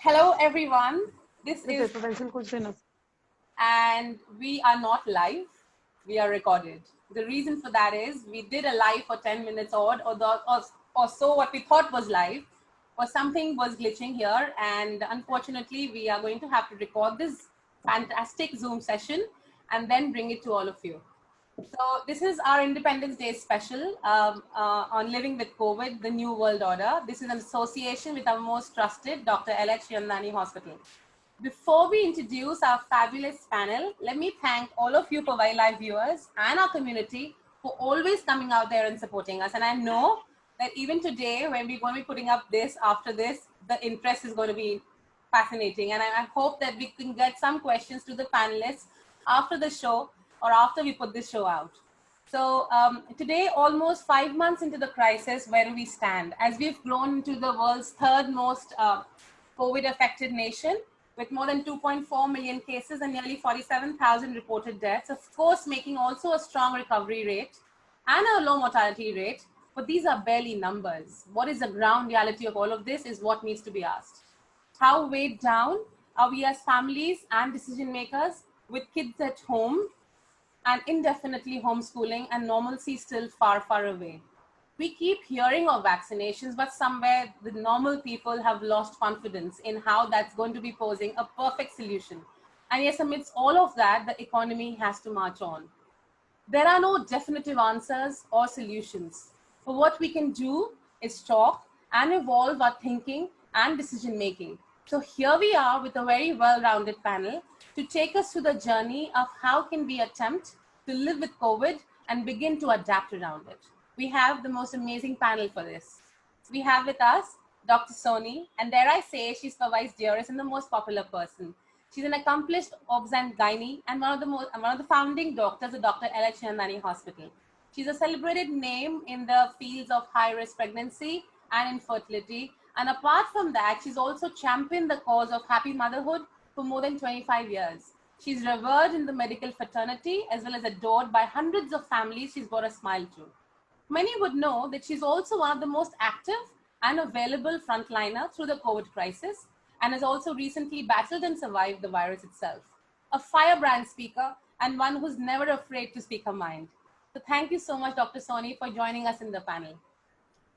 Hello, everyone. This is, and we are not live. We are recorded. The reason for that is we did a live for 10 minutes odd or so. What we thought was live, or something was glitching here, and unfortunately, we are going to have to record this fantastic Zoom session and then bring it to all of you. So this is our Independence Day special on Living with COVID, the New World Order. This is an association with our most trusted Dr. Hiranandani Hospital. Before we introduce our fabulous panel, let me thank all of you Powai Live viewers and our community for always coming out there and supporting us. And I know that even today, when we're going to be putting up this, after this, the interest is going to be fascinating. And I hope that we can get some questions to the panelists after the show, or after we put this show out. So today, almost 5 months into the crisis, where do we stand? As we've grown into the world's third most COVID-affected nation, with more than 2.4 million cases and nearly 47,000 reported deaths, of course, making also a strong recovery rate and a low mortality rate, but these are barely numbers. What is the ground reality of all of this is what needs to be asked. How weighed down are we as families and decision makers with kids at home and indefinitely homeschooling and normalcy still far, far away? We keep hearing of vaccinations, but somewhere the normal people have lost confidence in how that's going to be posing a perfect solution. And yes, amidst all of that, the economy has to march on. There are no definitive answers or solutions. But what we can do is talk and evolve our thinking and decision making. So here we are with a very well-rounded panel to take us through the journey of how can we attempt to live with COVID and begin to adapt around it. We have the most amazing panel for this. We have with us Dr. Soni, and dare I say, she's Powai's dearest and the most popular person. She's an accomplished OBS-GYN and one of the founding doctors of Dr. Hiranandani Hospital. She's a celebrated name in the fields of high-risk pregnancy and infertility. And apart from that, she's also championed the cause of happy motherhood for more than 25 years. She's revered in the medical fraternity as well as adored by hundreds of families she's brought a smile to. Many would know that she's also one of the most active and available frontliner through the COVID crisis and has also recently battled and survived the virus itself. A firebrand speaker and one who's never afraid to speak her mind. So thank you so much, Dr. Soni, for joining us in the panel.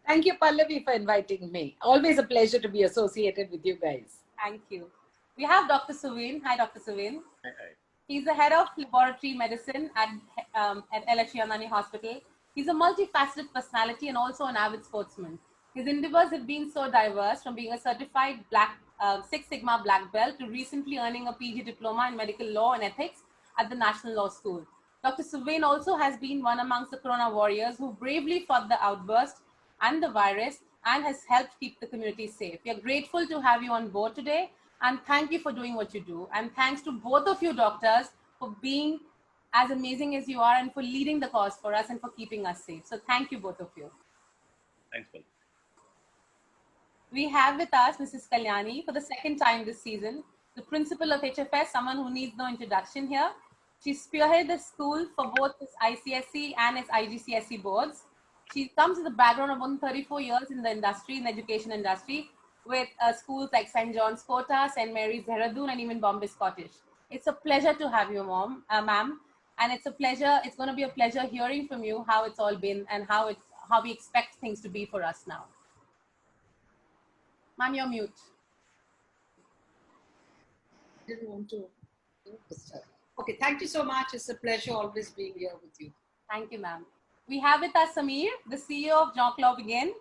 Thank you, Pallavi, for inviting me. Always a pleasure to be associated with you guys. Thank you. We have Dr. Suvin. Hi, Dr. Suvin. Hi. He's the head of laboratory medicine at Hiranandani Hospital. He's a multifaceted personality and also an avid sportsman. His endeavors have been so diverse, from being a certified Six Sigma black belt to recently earning a PG diploma in medical law and ethics at the National Law School. Dr. Suvin also has been one amongst the corona warriors who bravely fought the outburst and the virus and has helped keep the community safe. We are grateful to have you on board today, and thank you for doing what you do. And thanks to both of you doctors for being as amazing as you are and for leading the cause for us and for keeping us safe. So thank you, both of you. Thanks, Paul. We have with us Mrs. Kalyani for the second time this season, the principal of HFS, someone who needs no introduction here. She spearheaded the school for both its ICSE and its IGCSE boards. She comes with a background of more than 34 years in the industry, in the education industry, with schools like St. John's Kota, St. Mary's Dehradun, and even Bombay Scottish. It's a pleasure to have you, ma'am. And it's going to be a pleasure hearing from you how it's all been and how we expect things to be for us now. Ma'am, you're mute. Didn't want to. Okay, thank you so much. It's a pleasure always being here with you. Thank you, ma'am. We have with us Samir, the CEO of Jean-Claude Biguine,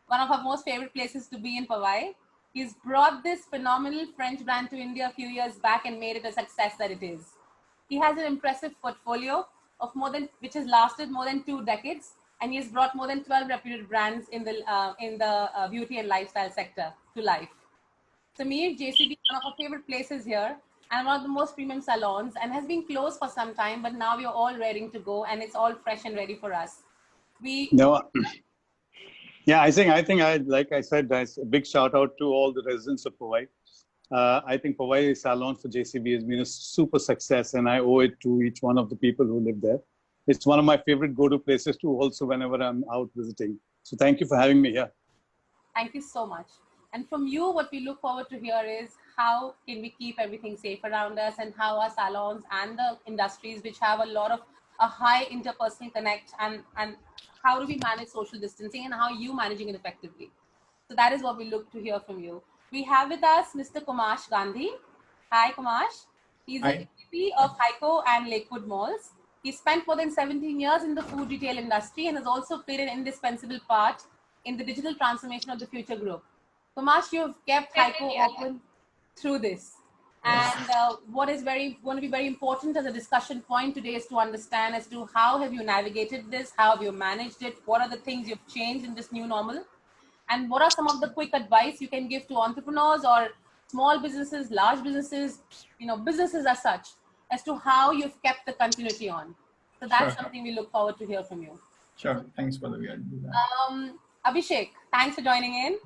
one of our most favorite places to be in Powai. He's brought this phenomenal French brand to India a few years back and made it a success that it is. He has an impressive portfolio of which has lasted more than 2 decades, and he has brought more than 12 reputed brands in the beauty and lifestyle sector to life. Samir, JCB is one of our favorite places here and one of the most premium salons, and has been closed for some time, but now we are all ready to go and it's all fresh and ready for us. Yeah, I think like I said, guys, a big shout out to all the residents of Powai. I think Powai Salon for JCB has been a super success, and I owe it to each one of the people who live there. It's one of my favorite go-to places too, also whenever I'm out visiting. So thank you for having me here. Thank you so much. And from you, what we look forward to hear is how can we keep everything safe around us, and how our salons and the industries which have a lot of a high interpersonal connect, and how do we manage social distancing, and how you managing it effectively. So that is what we look to hear from you. We have with us Mr. Kumash Gandhi. Hi, Kumash. He's the VP of Haiko and Lakewood Malls. He spent more than 17 years in the food retail industry and has also played an indispensable part in the digital transformation of the Future Group. Kumash, you've kept Haiko open through this. And what is going to be very important as a discussion point today is to understand as to how have you navigated this, how have you managed it, what are the things you've changed in this new normal, and what are some of the quick advice you can give to entrepreneurs or small businesses, large businesses, businesses as such, as to how you've kept the continuity on. So that's something we look forward to hear from you. Sure. Thanks for the way I do that. Abhishek, thanks for joining in.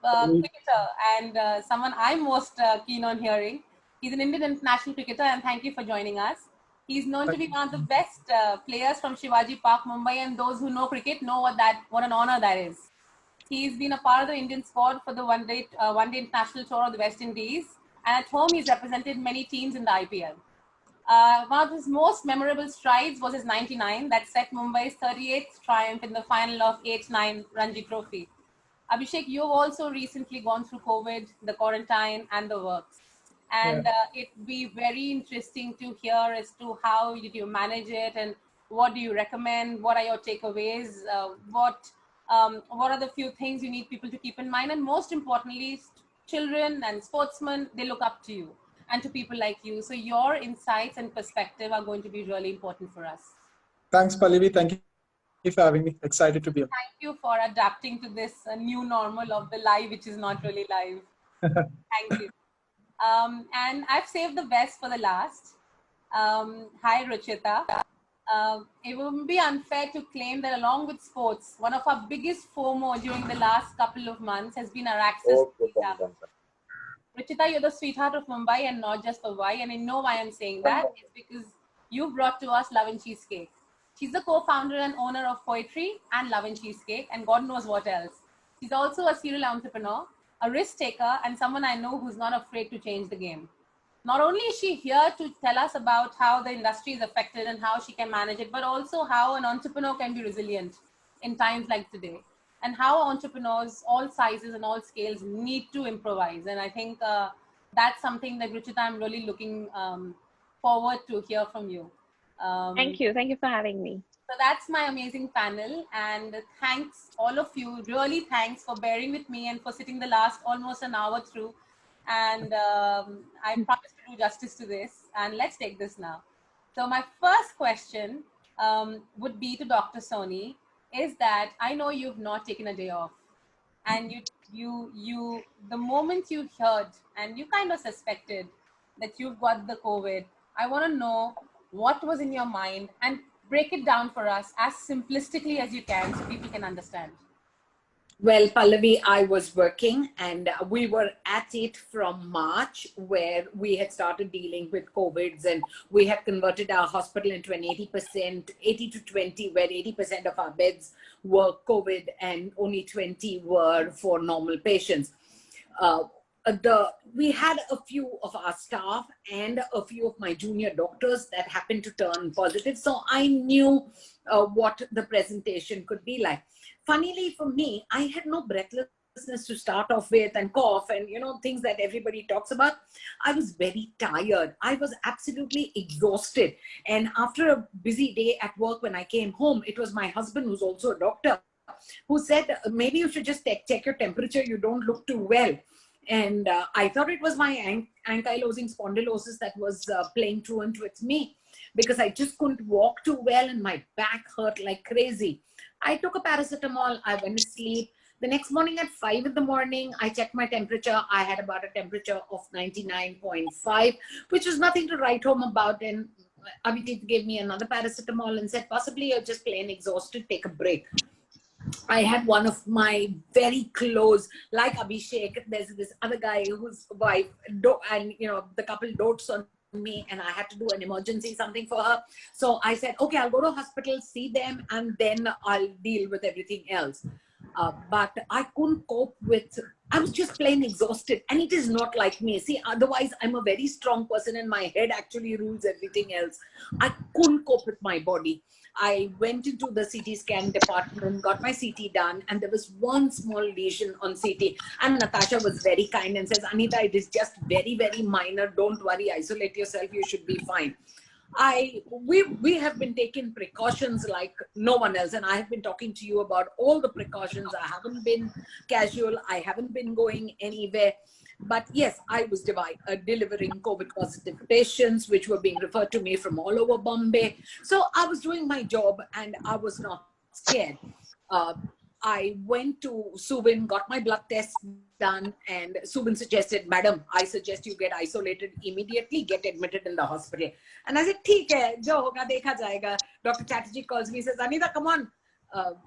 Cricketer and someone I'm most keen on hearing. He's an Indian international cricketer, and thank you for joining us. He's known to be one of the best players from Shivaji Park, Mumbai, and those who know cricket know what an honor that is. He's been a part of the Indian squad for the one-day international tour of the West Indies, and at home he's represented many teams in the IPL. One of his most memorable strides was his 99 that set Mumbai's 38th triumph in the final of 8-9 Ranji Trophy. Abhishek, you've also recently gone through COVID, the quarantine, and the works. And it'd be very interesting to hear as to how did you manage it, and what do you recommend? What are your takeaways? What are the few things you need people to keep in mind? And most importantly, children and sportsmen, they look up to you and to people like you. So your insights and perspective are going to be really important for us. Thanks, Pallavi. Thank you for having me. Excited to be here. Thank you for adapting to this new normal of the live, which is not really live. Thank you. And I've saved the best for the last. Hi, Ruchyeta. It would be unfair to claim that along with sports, one of our biggest FOMO during the last couple of months has been our access to data. Ruchyeta, you're the sweetheart of Mumbai and not just Powai, and I know why I'm saying that. It's because you brought to us Love and Cheesecake. She's the co-founder and owner of Poetry and Love and Cheesecake, and God knows what else. She's also a serial entrepreneur, a risk taker, and someone I know who's not afraid to change the game. Not only is she here to tell us about how the industry is affected and how she can manage it, but also how an entrepreneur can be resilient in times like today, and how entrepreneurs, all sizes and all scales, need to improvise. And I think that's something that, Ruchyeta, I'm really looking forward to hear from you. Thank you. Thank you for having me. So that's my amazing panel, and thanks all of you. Really thanks for bearing with me and for sitting the last almost an hour through. And I promise to do justice to this. And let's take this now. So my first question would be to Dr. Soni, is that I know you've not taken a day off, and you the moment you heard and you kind of suspected that you've got the COVID, I want to know what was in your mind, and break it down for us as simplistically as you can so people can understand. Well, Pallavi, I was working, and we were at it from March, where we had started dealing with COVIDs, and we had converted our hospital into an 80 to 20, where 80% of our beds were COVID and only 20 were for normal patients. We had a few of our staff and a few of my junior doctors that happened to turn positive. So I knew what the presentation could be like. Funnily for me, I had no breathlessness to start off with, and cough and, things that everybody talks about. I was very tired. I was absolutely exhausted. And after a busy day at work, when I came home, it was my husband, who's also a doctor, who said, maybe you should just check your temperature. You don't look too well. And I thought it was my ankylosing spondylosis that was playing truant with me, because I just couldn't walk too well and my back hurt like crazy. I took a paracetamol. I went to sleep. The next morning at 5 in the morning, I checked my temperature. I had about a temperature of 99.5, which was nothing to write home about. And Abhijit gave me another paracetamol and said, possibly you're just plain exhausted, take a break. I had one of my very close, like Abhishek, there's this other guy whose wife, and the couple dotes on me, and I had to do an emergency something for her. So I said, okay, I'll go to hospital, see them, and then I'll deal with everything else. But I couldn't cope with, I was just plain exhausted. And it is not like me. See, otherwise I'm a very strong person and my head actually rules everything else. I couldn't cope with my body. I went into the CT scan department, got my CT done, and there was one small lesion on CT. And Natasha was very kind and says, Anita, it is just very, very minor. Don't worry, isolate yourself. You should be fine. We have been taking precautions like no one else, and I have been talking to you about all the precautions. I haven't been casual. I haven't been going anywhere. But yes, I was delivering COVID positive patients, which were being referred to me from all over Bombay. So I was doing my job and I was not scared. I went to Suvin, got my blood test done, and Suvin suggested, Madam, I suggest you get isolated immediately, get admitted in the hospital. And I said, "Theek hai, jo hoga dekha jayega." Dr. Chatterjee calls me, says, Anita, come on,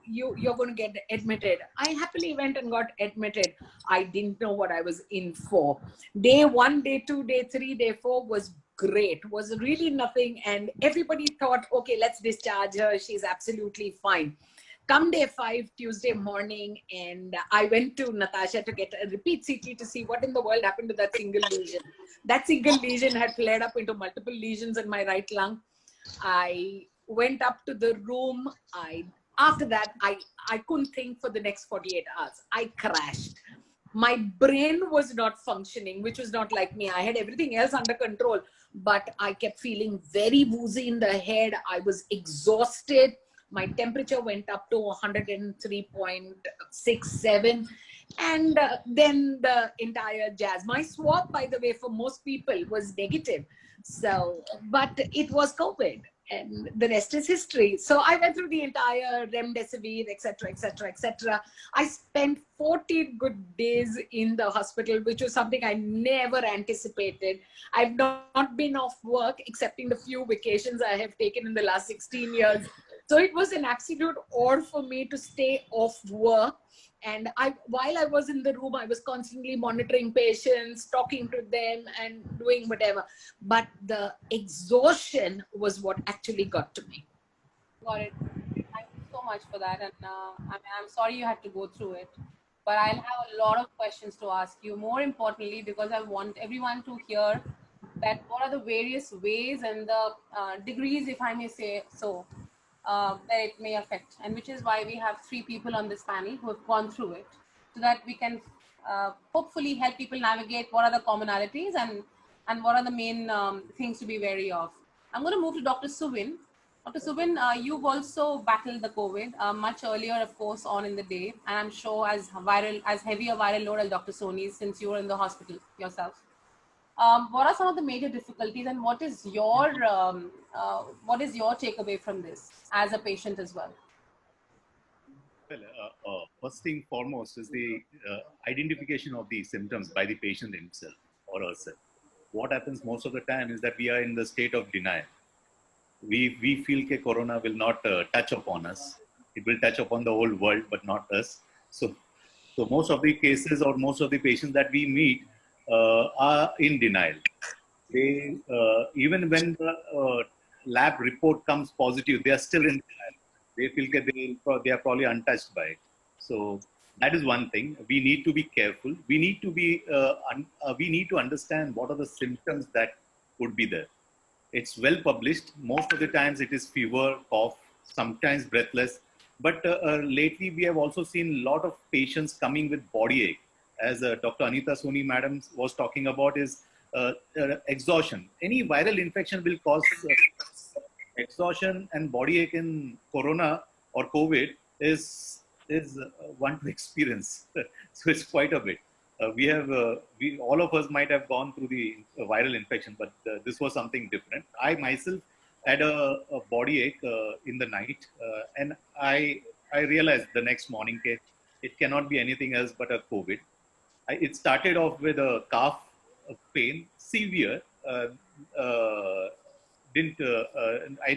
you're going to get admitted. I happily went and got admitted. I didn't know what I was in for. Day 1, day 2, day 3, day 4 was great, was really nothing. And everybody thought, okay, let's discharge her. She's absolutely fine. Come day 5, Tuesday morning, and I went to Natasha to get a repeat CT to see what in the world happened to that single lesion. That single lesion had flared up into multiple lesions in my right lung. I went up to the room. After that, I couldn't think for the next 48 hours. I crashed. My brain was not functioning, which was not like me. I had everything else under control, but I kept feeling very woozy in the head. I was exhausted. My temperature went up to 103.67. And then the entire jazz. My swab, by the way, for most people was negative. So, but it was COVID. And the rest is history. So I went through the entire remdesivir, etc., etc., etc. I spent 14 good days in the hospital, which was something I never anticipated. I've not been off work, excepting the few vacations I have taken in the last 16 years. So it was an absolute order for me to stay off work. And while I was in the room, I was constantly monitoring patients, talking to them and doing whatever. But the exhaustion was what actually got to me. Got it. Thank you so much for that. And I'm sorry you had to go through it. But I'll have a lot of questions to ask you. More importantly, because I want everyone to hear that what are the various ways and the degrees, if I may say so, that it may affect, and which is why we have 3 people on this panel who have gone through it, so that we can hopefully help people navigate what are the commonalities and what are the main things to be wary of. I'm going to move to Dr. Suvin. Dr. Suvin, you've also battled the COVID much earlier, of course, on in the day, and I'm sure as heavy a viral load as Dr. Soni's, since you were in the hospital yourself. What are some of the major difficulties, and what is your takeaway from this as a patient as well? Well, first thing foremost is the identification of the symptoms by the patient himself or herself. What happens most of the time is that we are in the state of denial. We feel that corona will not touch upon us. It will touch upon the whole world, but not us. So most of the cases or most of the patients that we meet are in denial. They even when the lab report comes positive, they are still in denial. They feel that they are probably untouched by it. So that is one thing. We need to be careful. We need to be we need to understand what are the symptoms that would be there. It's well published. Most of the times it is fever, cough, sometimes breathless. But lately we have also seen a lot of patients coming with body ache. As Dr. Anita Soni madam was talking about, is exhaustion. Any viral infection will cause exhaustion, and body ache in corona or COVID is one to experience. So it's quite a bit. We all of us might have gone through the viral infection, but this was something different. I myself had a body ache in the night, and I realized the next morning it cannot be anything else but a COVID. It started off with a calf pain, severe. I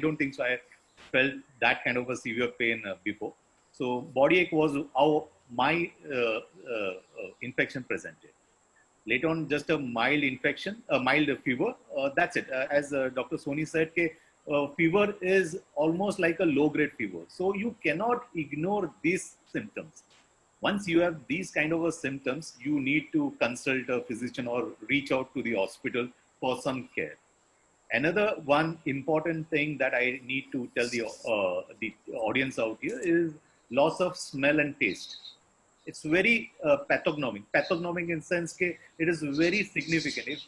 don't think so. I felt that kind of a severe pain before. So body ache was how my infection presented. Later on, just a mild infection, a mild fever. That's it. As Dr. Soni said, fever is almost like a low-grade fever. So you cannot ignore these symptoms. Once you have these kind of symptoms, you need to consult a physician or reach out to the hospital for some care. Another one important thing that I need to tell the audience out here is loss of smell and taste. It's very pathognomic. Pathognomic in sense that it is very significant.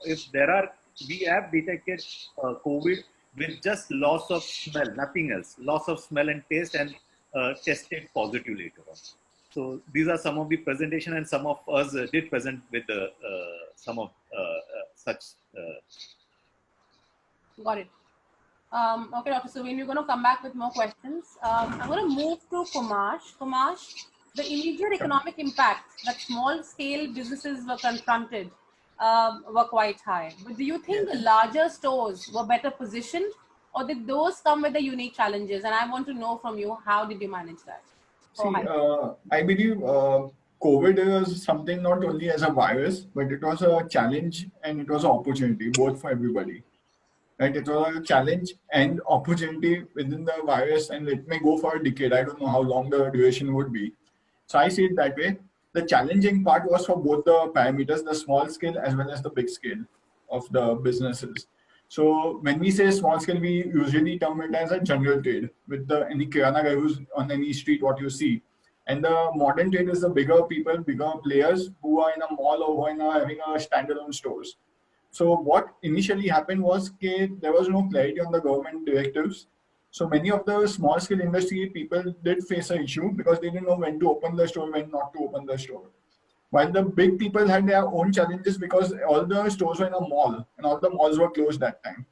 If there are, we have detected COVID with just loss of smell, nothing else. Loss of smell and taste, and tested positive later on. So these are some of the presentation, and some of us did present with some of such. Got it. Okay, Dr. Suvin, we're going to come back with more questions. I'm going to move to Kumash. Kumash, the immediate economic impact that small-scale businesses were confronted were quite high. But do you think the larger stores were better positioned, or did those come with the unique challenges? And I want to know from you, how did you manage that? See, I believe COVID is something not only as a virus, but it was a challenge and it was an opportunity, both for everybody. Right? It was a challenge and opportunity within the virus, and it may go for a decade. I don't know how long the duration would be. So I see it that way. The challenging part was for both the parameters, the small scale as well as the big scale of the businesses. So when we say small scale, we usually term it as a general trade with any kirana guy who's on any street, what you see. And the modern trade is the bigger people, bigger players who are in a mall or who are having a standalone stores. So what initially happened was there was no clarity on the government directives. So many of the small scale industry people did face an issue because they didn't know when to open the store, when not to open the store. While the big people had their own challenges because all the stores were in a mall and all the malls were closed that time.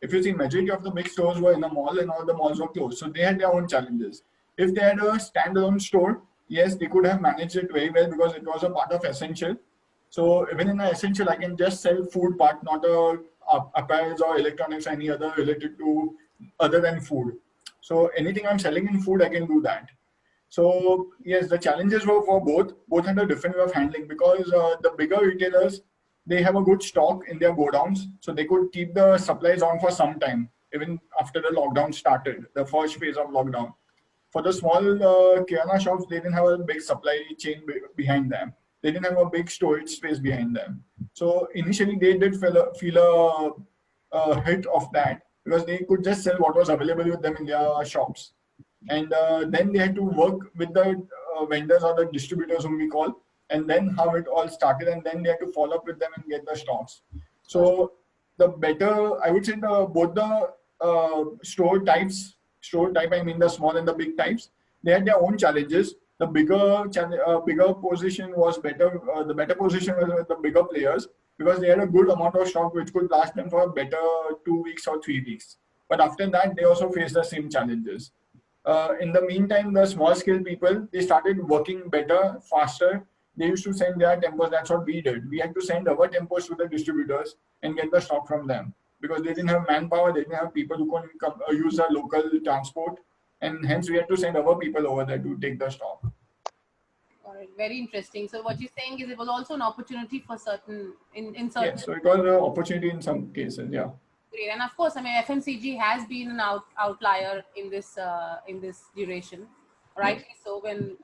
If you see, majority of the big stores were in a mall and all the malls were closed. So they had their own challenges. If they had a standalone store, yes, they could have managed it very well because it was a part of essential. So even in an essential, I can just sell food part, not apparels or electronics, any other related to other than food. So anything I'm selling in food, I can do that. So yes, the challenges were for both had a different way of handling because the bigger retailers, they have a good stock in their godowns, so they could keep the supplies on for some time, even after the lockdown started, the first phase of lockdown. For the small kirana shops, they didn't have a big supply chain behind them. They didn't have a big storage space behind them. So initially they did feel a hit of that because they could just sell what was available with them in their shops. And then they had to work with the vendors or the distributors whom we call, and then how it all started, and then they had to follow up with them and get the stocks. So the better, I would say both the store type, I mean the small and the big types, they had their own challenges. The bigger position was better. The better position was with the bigger players because they had a good amount of stock which could last them for a better 2 weeks or 3 weeks. But after that, they also faced the same challenges. In the meantime, the small scale people, they started working better, faster. They used to send their tempos. That's what we did. We had to send our tempos to the distributors and get the stock from them because they didn't have manpower. They didn't have people who could use the local transport. And hence we had to send our people over there to take the stock. All right, very interesting. So what you're saying is it was also an opportunity for certain, in certain. Yes, so it was an opportunity in some cases, yeah. Great. And of course, I mean, FMCG has been an outlier in this duration, right? Yes. So when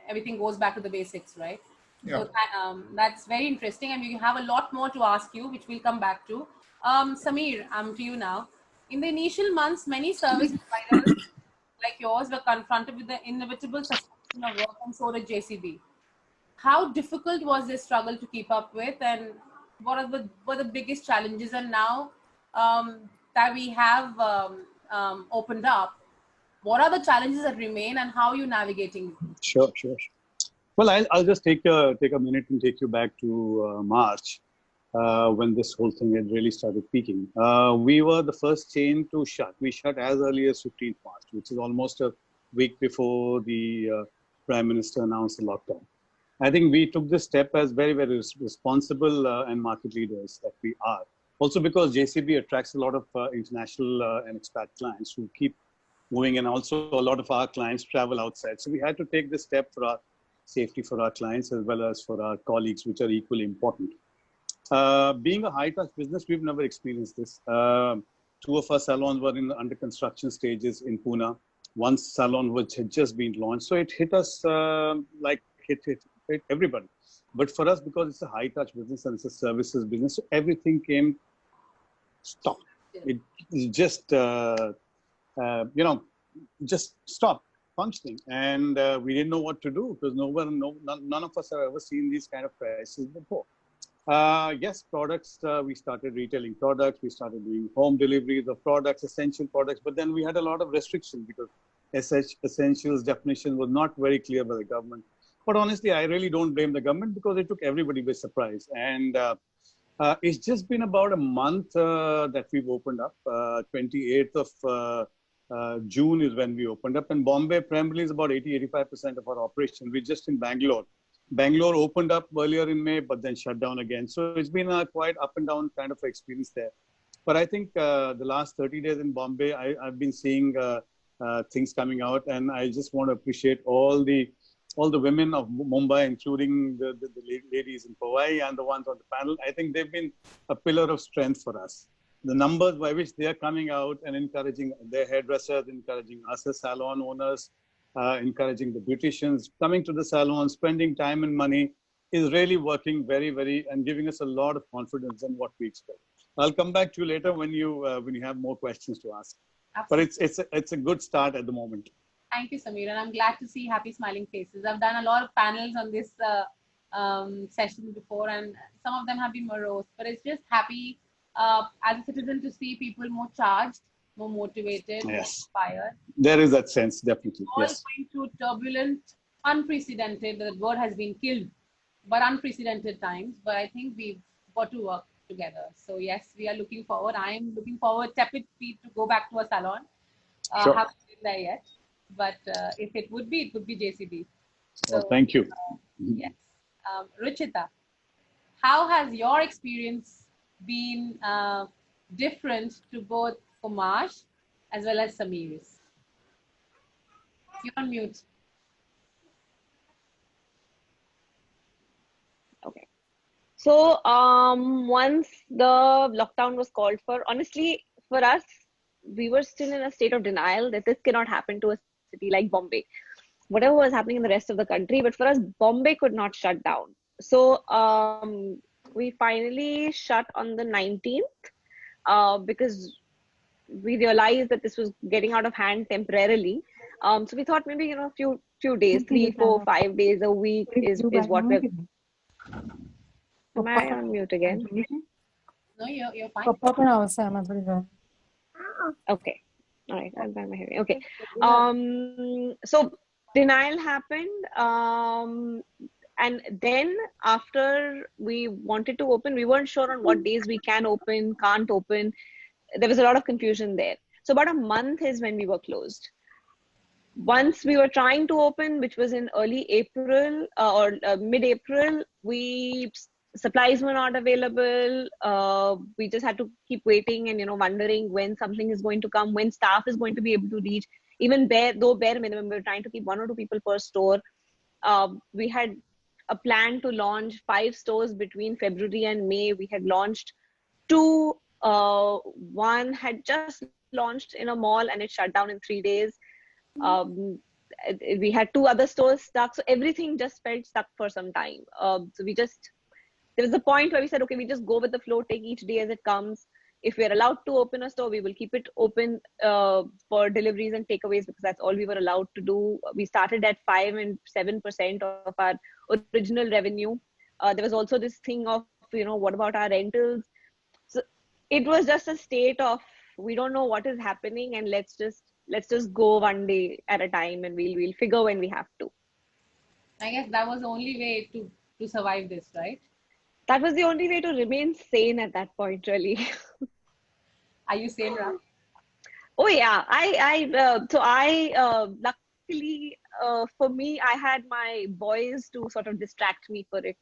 everything goes back to the basics, right? Yeah. So that's very interesting, and we have a lot more to ask you, which we'll come back to. Samir, I'm to you now. In the initial months, many service providers like yours were confronted with the inevitable suspension of work, and so did JCB. How difficult was this struggle to keep up with, and what were the biggest challenges? And now that we have opened up, what are the challenges that remain, and how are you navigating them? Sure. Well, I'll just take a minute and take you back to March when this whole thing had really started peaking. We were the first chain to shut. We shut as early as 15th March, which is almost a week before the Prime Minister announced the lockdown. I think we took this step as very, very responsible and market leaders that we are. Also because JCB attracts a lot of international and expat clients who keep moving, and also a lot of our clients travel outside. So we had to take this step for our safety for our clients as well as for our colleagues, which are equally important. Being a high-touch business, we've never experienced this. Two of our salons were in under construction stages in Pune. one salon which had just been launched. So it hit us like it hit everybody. But for us, because it's a high touch business and it's a services business, so everything came stop. It just, just stopped functioning. And we didn't know what to do because none of us have ever seen these kind of crises before. Yes, products, we started retailing products, we started doing home deliveries of products, essential products, but then we had a lot of restrictions because essentials definition was not very clear by the government. But honestly, I really don't blame the government because it took everybody by surprise. And it's just been about a month that we've opened up. 28th of June is when we opened up. And Bombay primarily is about 80-85% of our operation. We're just in Bangalore. Bangalore opened up earlier in May, but then shut down again. So it's been a quite up and down kind of experience there. But I think the last 30 days in Bombay, I've been seeing things coming out, and I just want to appreciate all the women of Mumbai, including the ladies in Powai and the ones on the panel. I think they've been a pillar of strength for us. The numbers by which they are coming out and encouraging their hairdressers, encouraging us as salon owners, encouraging the beauticians, coming to the salon, spending time and money is really working very, very, and giving us a lot of confidence in what we expect. I'll come back to you later when you have more questions to ask. Absolutely. But it's a good start at the moment. Thank you, Samir, and I'm glad to see happy smiling faces. I've done a lot of panels on this session before, and some of them have been morose, but it's just happy as a citizen to see people more charged, more motivated, more inspired. There is that sense, definitely. All going through turbulent, unprecedented, the word has been killed, but unprecedented times. But I think we've got to work together. So yes, we are looking forward. I'm looking forward, tepid feet, to go back to a salon. Sure. Haven't been there yet. But if it would be JCB. So, thank you. Yes. Ruchyeta, how has your experience been different to both Kumash as well as Samir's? You're on mute. Okay. So once the lockdown was called for, honestly, for us, we were still in a state of denial that this cannot happen to a city like Bombay. Whatever was happening in the rest of the country, but for us, Bombay could not shut down. So we finally shut on the 19th because we realized that this was getting out of hand temporarily. So we thought maybe, a few days, 3, 4, 5 days a week is what we're... Am I on mute again? No, you're fine. Okay. All right. I'm by my hearing. Okay. So denial happened. And then after we wanted to open, we weren't sure on what days we can open, can't open. There was a lot of confusion there. So about a month is when we were closed. Once we were trying to open, which was in early April or mid-April, supplies were not available. We just had to keep waiting and, wondering when something is going to come, when staff is going to be able to reach. Even bare minimum, we were trying to keep 1 or 2 people per store. We had a plan to launch 5 stores between February and May. We had launched 2. One had just launched in a mall and it shut down in 3 days. We had 2 other stores stuck. So everything just felt stuck for some time. So there was a point where we said, okay, we just go with the flow, take each day as it comes. If we're allowed to open a store, we will keep it open for deliveries and takeaways because that's all we were allowed to do. We started at 5 and 7% of our original revenue. There was also this thing of, what about our rentals? So it was just a state of, we don't know what is happening and let's just go one day at a time and we'll figure when we have to. I guess that was the only way to survive this, right? That was the only way to remain sane at that point, really. Are you sane, Ram? Oh yeah, luckily for me, I had my boys to sort of distract me for it,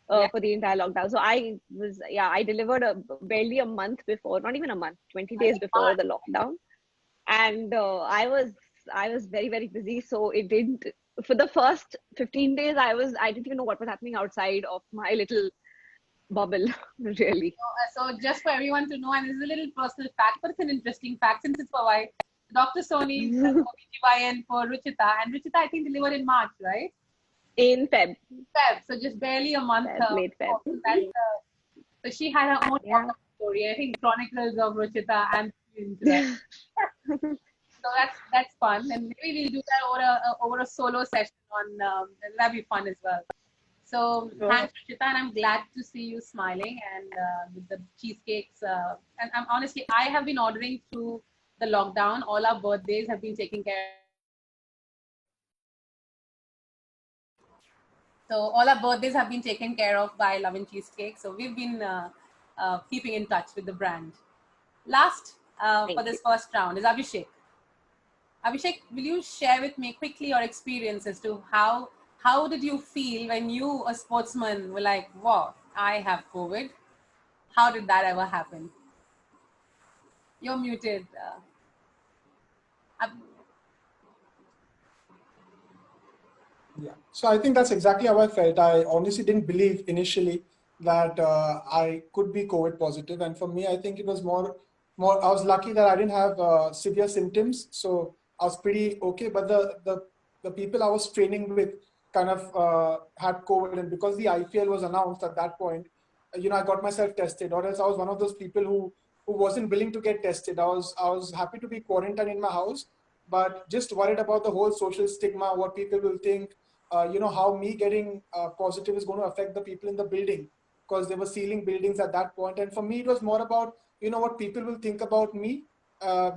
for the entire lockdown. So I delivered barely a month before, not even a month, 20 days before the lockdown. And I was very, very busy. So for the first 15 days, I didn't even know what was happening outside of my little bubble, really. So just for everyone to know, and this is a little personal fact, but it's an interesting fact since it's Powai. Dr. Soni's OBGYN for Ruchyeta, and Ruchyeta I think delivered in March, right? In Feb. Feb, so just barely a month. Late Feb. So, so she had her own story. I think Chronicles of Ruchyeta and so that's fun, and maybe we'll do that over a solo session on. That'll be fun as well. So thanks, Ruchyeta, and I'm glad to see you smiling and with the cheesecakes. And I'm honestly, I have been ordering through the lockdown. All our birthdays have been taken care of. So all our birthdays have been taken care of by Love and Cheesecake. So we've been keeping in touch with the brand. Last for this first round is Abhishek. Abhishek, will you share with me quickly your experience as to how did you feel when you, a sportsman, were like, wow, I have COVID? How did that ever happen? You're muted. Yeah, so I think that's exactly how I felt. I honestly didn't believe initially that I could be COVID positive. And for me, I think it was more, I was lucky that I didn't have severe symptoms. So I was pretty okay. But the people I was training with kind of had COVID. And because the IPL was announced at that point, I got myself tested. Or else I was one of those people who wasn't willing to get tested. I was happy to be quarantined in my house, but just worried about the whole social stigma, what people will think. How me getting positive is going to affect the people in the building, because they were sealing buildings at that point. And for me, it was more about, what people will think about me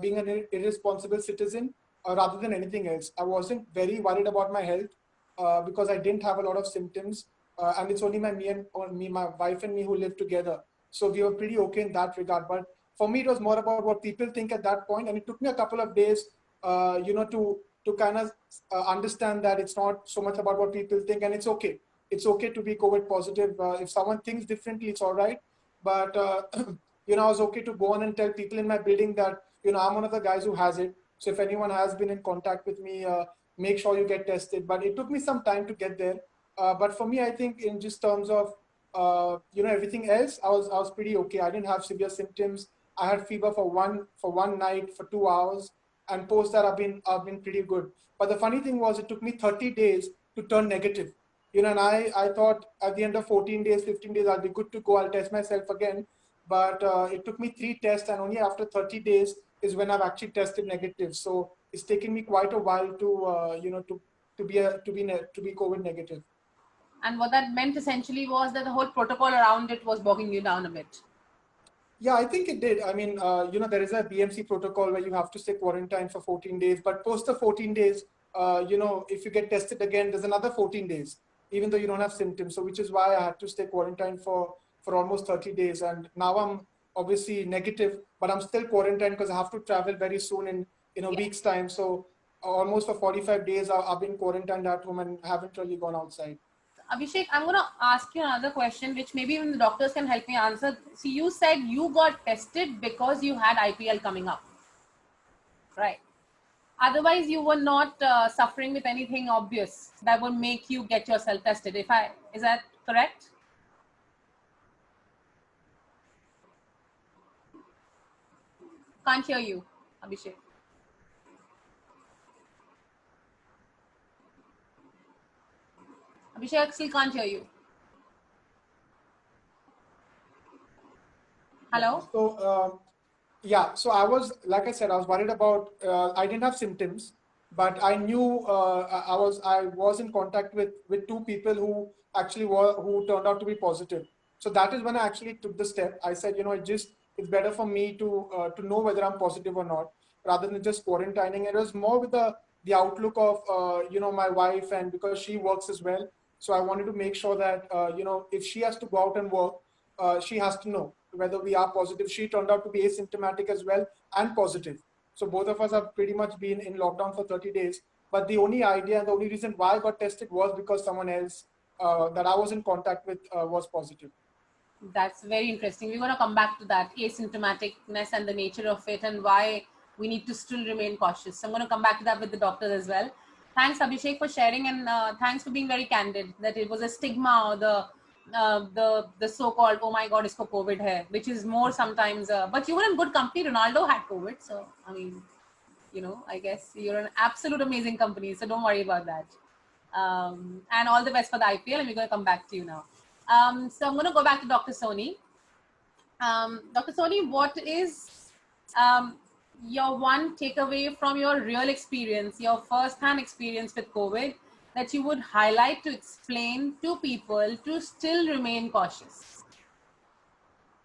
being an irresponsible citizen rather than anything else. I wasn't very worried about my health because I didn't have a lot of symptoms. And it's only my wife and me who live together. So we were pretty okay in that regard. But for me, it was more about what people think at that point. And it took me a couple of days, to kind of understand that it's not so much about what people think, and it's okay. It's okay to be COVID positive. If someone thinks differently, it's all right. But, I was okay to go on and tell people in my building that, I'm one of the guys who has it. So if anyone has been in contact with me, make sure you get tested. But it took me some time to get there. But for me, I think in just terms of, everything else, I was pretty okay. I didn't have severe symptoms. I had fever for one night for 2 hours. And post that I've been pretty good. But the funny thing was, it took me 30 days to turn negative. And I thought at the end of 14 days, 15 days, I'll be good to go. I'll test myself again. But it took me 3 tests, and only after 30 days is when I've actually tested negative. So it's taken me quite a while to be COVID negative. And what that meant essentially was that the whole protocol around it was bogging you down a bit. Yeah, I think it did. I mean, there is a BMC protocol where you have to stay quarantined for 14 days. But post the 14 days, if you get tested again, there's another 14 days, even though you don't have symptoms. So which is why I had to stay quarantined for almost 30 days. And now I'm obviously negative, but I'm still quarantined because I have to travel very soon in a week's time. So almost for 45 days, I've been quarantined at home and haven't really gone outside. Abhishek, I'm going to ask you another question, which maybe even the doctors can help me answer. See, you said you got tested because you had IPL coming up, right? Otherwise, you were not suffering with anything obvious that would make you get yourself tested. Is that correct? Can't hear you, Abhishek. Abhishek, still can't hear you. Hello? So, so I was, like I said, I was worried about, I didn't have symptoms, but I knew I was in contact with 2 people who actually who turned out to be positive. So that is when I actually took the step. I said, it's better for me to know whether I'm positive or not, rather than just quarantining. It was more with the outlook of, my wife, and because she works as well. So I wanted to make sure that, if she has to go out and work, she has to know whether we are positive. She turned out to be asymptomatic as well and positive. So both of us have pretty much been in lockdown for 30 days. But the only idea and the only reason why I got tested was because someone else that I was in contact with was positive. That's very interesting. We're going to come back to that asymptomaticness and the nature of it and why we need to still remain cautious. So I'm going to come back to that with the doctors as well. Thanks, Abhishek, for sharing, and thanks for being very candid that it was a stigma or the so-called, oh my God, isko COVID hai, which is more sometimes, but you were in good company. Ronaldo had COVID. So, I mean, I guess you're an absolute amazing company. So don't worry about that. And all the best for the IPL. And we're going to come back to you now. So I'm going to go back to Dr. Soni. Dr. Soni, what is your one takeaway from your real experience, your first-hand experience with COVID, that you would highlight to explain to people to still remain cautious?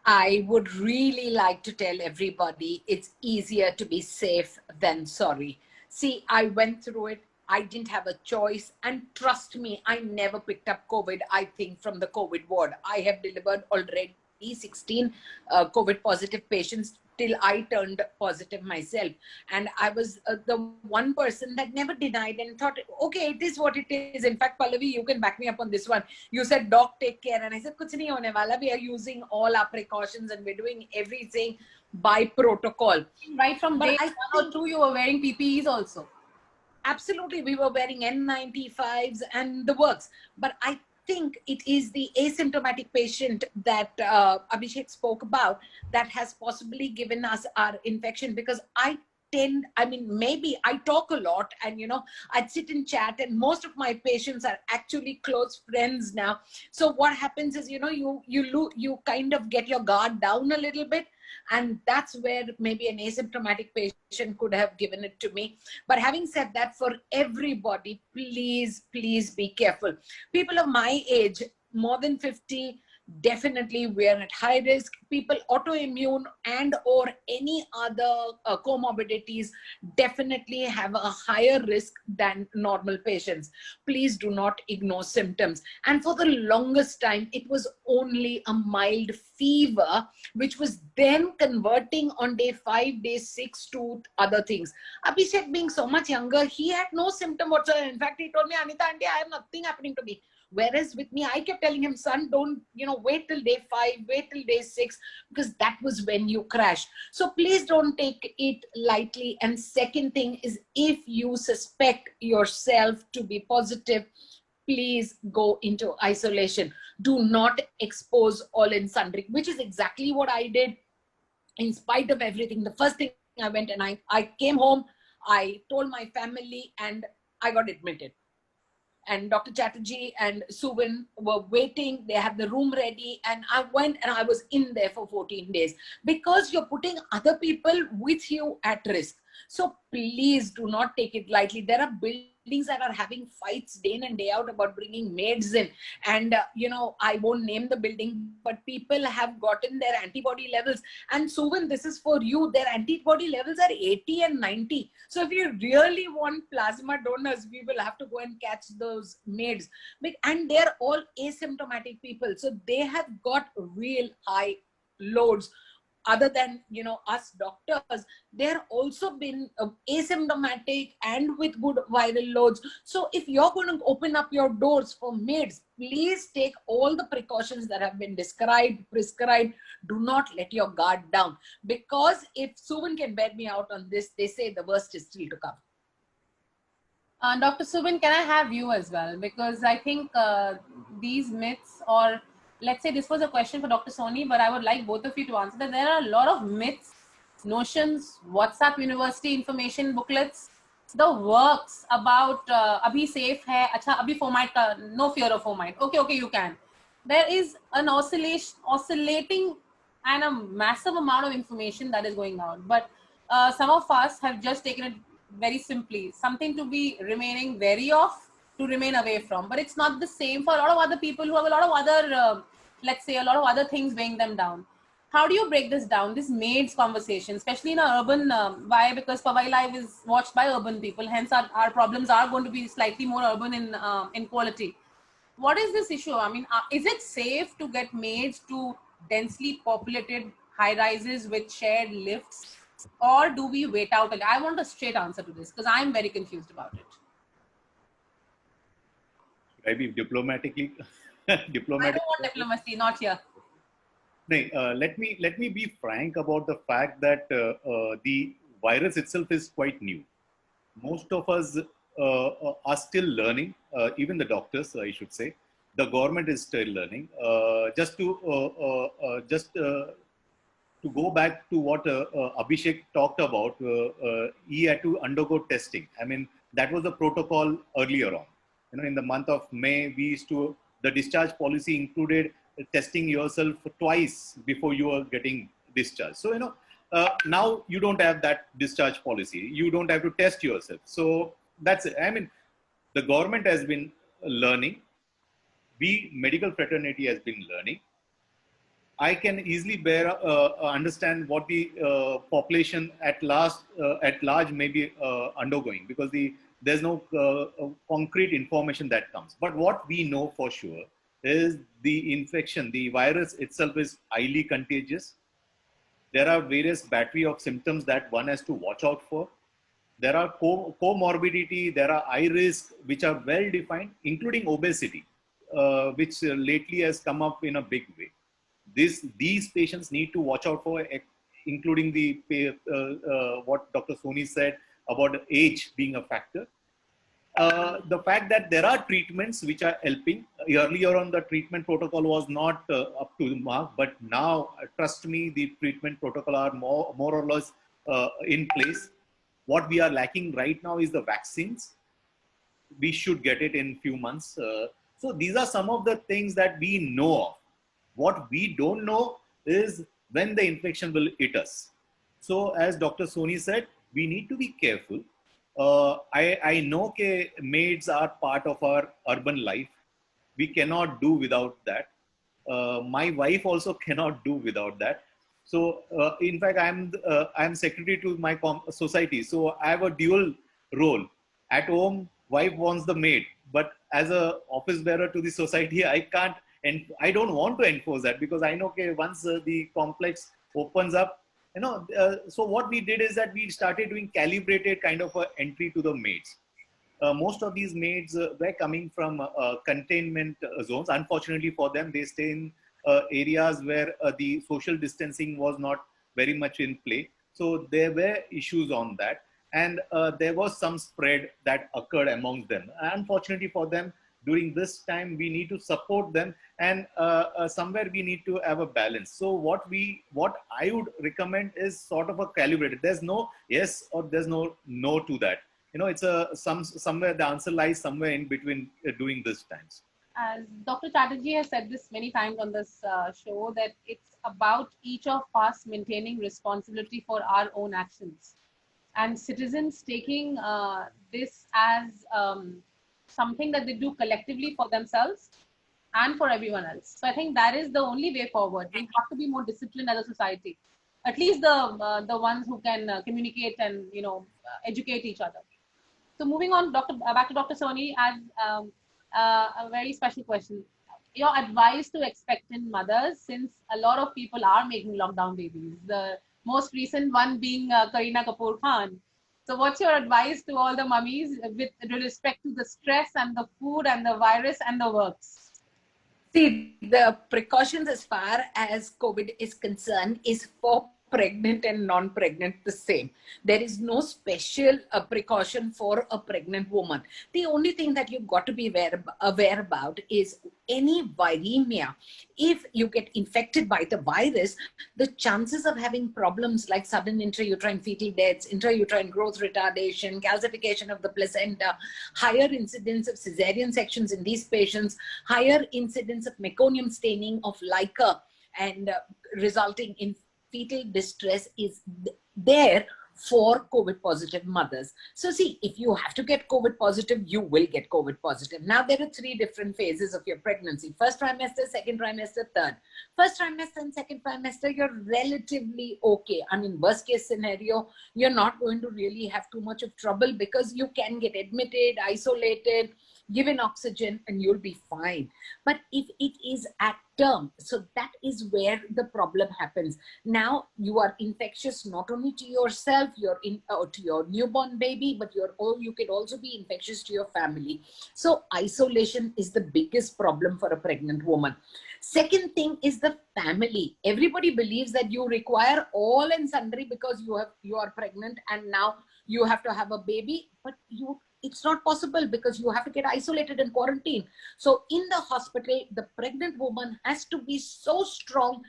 I would really like to tell everybody it's easier to be safe than sorry. See, I went through it. I didn't have a choice. And trust me, I never picked up COVID, I think, from the COVID ward. I have delivered already 16 COVID positive patients till I turned positive myself. And I was the one person that never denied and thought, okay, it is what it is. In fact, Pallavi, you can back me up on this one. You said, doc, take care. And I said, kuch nahi hone wala. We are using all our precautions and we're doing everything by protocol. Right from day 1 or 2, you were wearing PPEs also. Absolutely. We were wearing N95s and the works. But I think it is the asymptomatic patient that Abhishek spoke about that has possibly given us our infection, because maybe I talk a lot and, I'd sit and chat, and most of my patients are actually close friends now. So what happens is, you kind of get your guard down a little bit. And that's where maybe an asymptomatic patient could have given it to me. But having said that, for everybody, please, please be careful. People of my age, more than 50, definitely we are at high risk. People autoimmune and or any other comorbidities definitely have a higher risk than normal patients. Please do not ignore symptoms. And for the longest time, it was only a mild fever, which was then converting on day 5, day 6 to other things. Abhishek, being so much younger, he had no symptom whatsoever. In fact, he told me, Anita, auntie, I have nothing happening to me. Whereas with me, I kept telling him, son, don't, wait till day 5, wait till day 6, because that was when you crash. So please don't take it lightly. And second thing is, if you suspect yourself to be positive, please go into isolation. Do not expose all and sundry, which is exactly what I did. In spite of everything, the first thing I went and I came home, I told my family, and I got admitted. And Dr. Chatterjee and Suvin were waiting. They had the room ready. And I went and I was in there for 14 days, because you're putting other people with you at risk. So please do not take it lightly. There are buildings that are having fights day in and day out about bringing maids in. And, I won't name the building, but people have gotten their antibody levels. And Suvin, this is for you. Their antibody levels are 80 and 90. So if you really want plasma donors, we will have to go and catch those maids. And they're all asymptomatic people. So they have got real high loads. Other than, us doctors, they're also been asymptomatic and with good viral loads. So if you're going to open up your doors for maids, please take all the precautions that have been prescribed. Do not let your guard down. Because if Suvin can bear me out on this, they say the worst is still to come. Dr. Suvin, can I have you as well? Because I think these myths, or let's say this was a question for Dr. Soni, but I would like both of you to answer that. There are a lot of myths, notions, WhatsApp university information booklets, the works about abhi safe hai, acha, abhi fomite ka, no fear of fomite. Okay, you can. There is an oscillating and a massive amount of information that is going out. But some of us have just taken it very simply, something to be remaining wary of, to remain away from. But it's not the same for a lot of other people who have a lot of other, let's say, a lot of other things weighing them down. How do you break this down, this maids conversation, especially in an urban, why? Because Powai Live is watched by urban people, hence our problems are going to be slightly more urban in quality. What is this issue? I mean, is it safe to get maids to densely populated high-rises with shared lifts? Or do we wait out? I want a straight answer to this, because I'm very confused about it. Should I be diplomatically? I don't want diplomacy, not here. Let me be frank about the fact that the virus itself is quite new. Most of us are still learning, even the doctors, I should say. The government is still learning. to go back to what Abhishek talked about, he had to undergo testing. I mean, that was the protocol earlier on. In the month of May, the discharge policy included testing yourself twice before you are getting discharged. So, now you don't have that discharge policy. You don't have to test yourself. So that's it. I mean, the government has been learning. We, medical fraternity, has been learning. I can easily understand what the population at large may be undergoing, because there's no concrete information that comes. But what we know for sure is the infection, the virus itself is highly contagious. There are various battery of symptoms that one has to watch out for. There are comorbidity, there are high risk, which are well defined, including obesity, which lately has come up in a big way. These patients need to watch out for, including what Dr. Soni said about age being a factor. The fact that there are treatments which are helping. Earlier on, the treatment protocol was not up to the mark, but now, trust me, the treatment protocol are more or less in place. What we are lacking right now is the vaccines. We should get it in few months. So these are some of the things that we know of. What we don't know is when the infection will hit us. So as Dr. Soni said, we need to be careful. I know that maids are part of our urban life. We cannot do without that. My wife also cannot do without that. So in fact, I'm secretary to my society. So I have a dual role. At home, wife wants the maid, but as a office bearer to the society, I can't, and I don't want to enforce that, because I know okay, once the complex opens up, so what we did is that we started doing calibrated kind of entry to the maids. Most of these maids were coming from containment zones. Unfortunately for them, they stay in areas where the social distancing was not very much in play. So there were issues on that. And there was some spread that occurred amongst them. Unfortunately for them, during this time, we need to support them, and somewhere we need to have a balance. So what I would recommend is sort of a calibrated. There's no yes or there's no no to that. It's somewhere the answer lies somewhere in between during these times. As Dr. Chatterjee has said this many times on this show, that it's about each of us maintaining responsibility for our own actions, and citizens taking this as something that they do collectively for themselves and for everyone else. So I think that is the only way forward. We have to be more disciplined as a society, at least the ones who can communicate and educate each other. So moving on, back to Dr. Soni, as a very special question. Your advice to expectant mothers, since a lot of people are making lockdown babies, the most recent one being Kareena Kapoor Khan. So what's your advice to all the mummies with respect to the stress and the food and the virus and the works? See, the precautions as far as COVID is concerned is for pregnant and non-pregnant the same. There is no special precaution for a pregnant woman. The only thing that you've got to be aware about is any viremia. If you get infected by the virus, the chances of having problems like sudden intrauterine fetal deaths, intrauterine growth retardation, calcification of the placenta, higher incidence of cesarean sections in these patients, higher incidence of meconium staining of LICA, and resulting in fetal distress is there for COVID positive mothers. So see, if you have to get COVID positive, you will get COVID positive. Now there are 3 different phases of your pregnancy. First trimester, second trimester, third. First trimester and second trimester, you're relatively okay. I mean, worst case scenario, you're not going to really have too much of trouble, because you can get admitted, isolated, given oxygen, and you'll be fine. But if it is at term, so that is where the problem happens. Now you are infectious not only to yourself, to your newborn baby, but you can also be infectious to your family. So isolation is the biggest problem for a pregnant woman. Second thing is the family. Everybody believes that you require all and sundry because you are pregnant and now you have to have a baby, but it's not possible, because you have to get isolated and quarantined. So in the hospital, the pregnant woman has to be so strong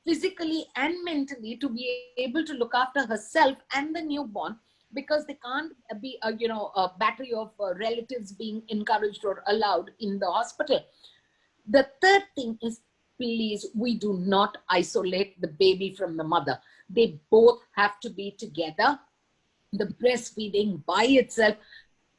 physically and mentally to be able to look after herself and the newborn, because they can't be a battery of relatives being encouraged or allowed in the hospital. The third thing is, please, we do not isolate the baby from the mother. They both have to be together. The breastfeeding by itself,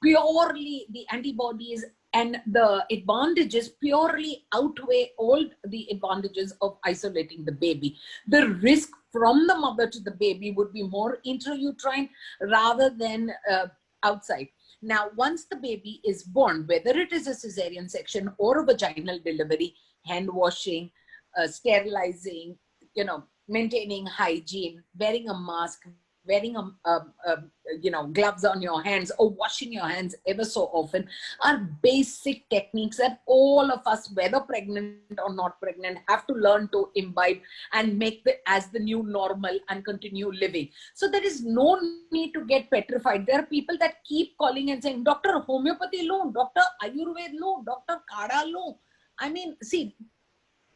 purely the antibodies and the advantages purely outweigh all the advantages of isolating the baby. The risk from the mother to the baby would be more intrauterine rather than outside. Now, once the baby is born, whether it is a cesarean section or a vaginal delivery, hand washing, sterilizing, maintaining hygiene, wearing a mask, wearing gloves on your hands, or washing your hands ever so often, are basic techniques that all of us, whether pregnant or not pregnant, have to learn to imbibe and make as the new normal and continue living. So there is no need to get petrified. There are people that keep calling and saying, Doctor, homeopathy lo, Doctor, Ayurveda lo, Doctor, Kada lo. I mean, see,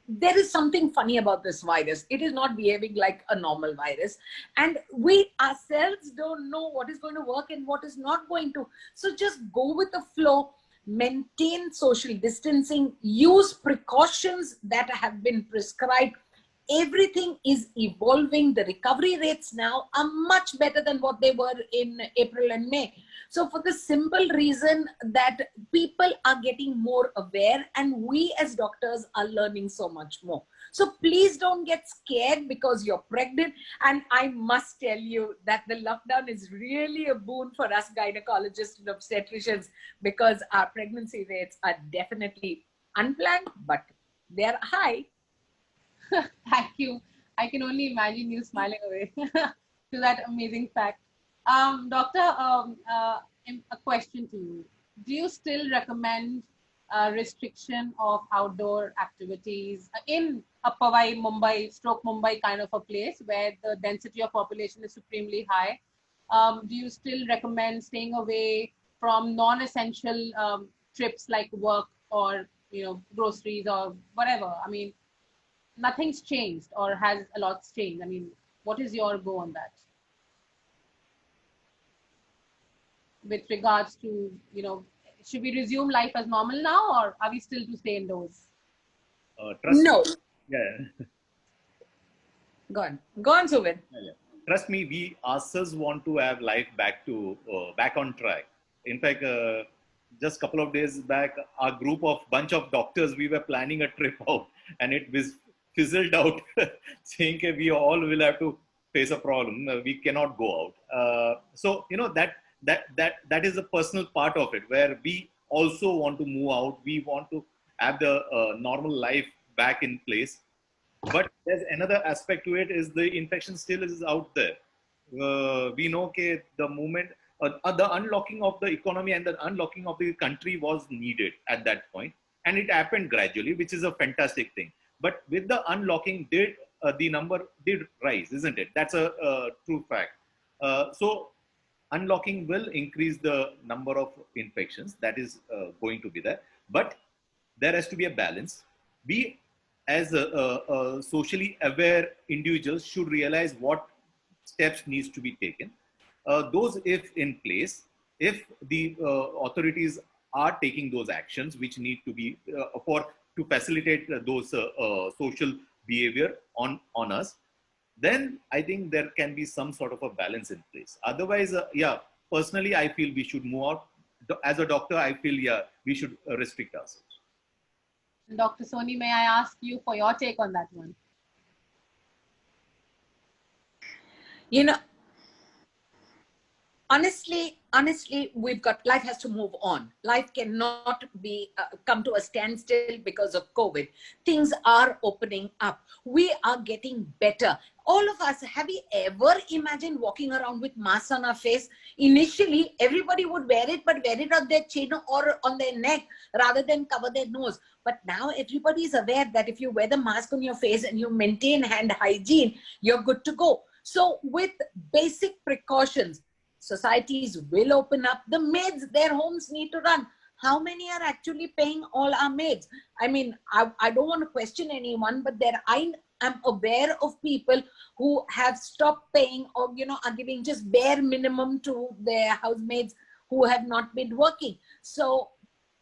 there is something funny about this virus. It is not behaving like a normal virus. And we ourselves don't know what is going to work and what is not going to. So just go with the flow, maintain social distancing, use precautions that have been prescribed. Everything is evolving. The recovery rates now are much better than what they were in April and May. So for the simple reason that people are getting more aware, and we as doctors are learning so much more. So please don't get scared because you're pregnant. And I must tell you that the lockdown is really a boon for us gynecologists and obstetricians, because our pregnancy rates are definitely unplanned, but they're high. Thank you. I can only imagine you smiling away to that amazing fact. Doctor, a question to you. Do you still recommend restriction of outdoor activities in a Powai, Mumbai kind of a place where the density of population is supremely high? Do you still recommend staying away from non-essential trips like work or groceries or whatever? I mean, nothing's changed, or has a lot changed? I mean, what is your go on that? With regards to, should we resume life as normal now, or are we still to stay indoors? No. Yeah. Go on, Suvin. Yeah. Trust me, we ourselves want to have life back on track. In fact, just a couple of days back, our group of bunch of doctors, we were planning a trip out, and it fizzled out, saying that we all will have to face a problem. We cannot go out. So that is a personal part of it, where we also want to move out. We want to have the normal life back in place. But there's another aspect to it, is the infection still is out there. We know that the moment, the unlocking of the economy and the unlocking of the country was needed at that point. And it happened gradually, which is a fantastic thing. But with the unlocking, the number did rise, isn't it? That's a true fact. So unlocking will increase the number of infections. That is going to be there. But there has to be a balance. We, as a socially aware individuals, should realize what steps needs to be taken. Those, if in place, if the authorities are taking those actions which need to be to facilitate those social behavior on us, then I think there can be some sort of a balance in place. Otherwise, personally, I feel we should move out. As a doctor, I feel, we should restrict ourselves. Dr. Soni, may I ask you for your take on that one? Honestly, life has to move on. Life cannot be come to a standstill because of COVID. Things are opening up. We are getting better. All of us, have we ever imagined walking around with masks on our face? Initially, everybody would wear it, but wear it on their chin or on their neck rather than cover their nose. But now everybody is aware that if you wear the mask on your face and you maintain hand hygiene, you're good to go. So with basic precautions, societies will open up. The maids, their homes need to run. How many are actually paying all our maids? I mean, I don't want to question anyone, but I'm aware of people who have stopped paying or, are giving just bare minimum to their housemaids who have not been working. So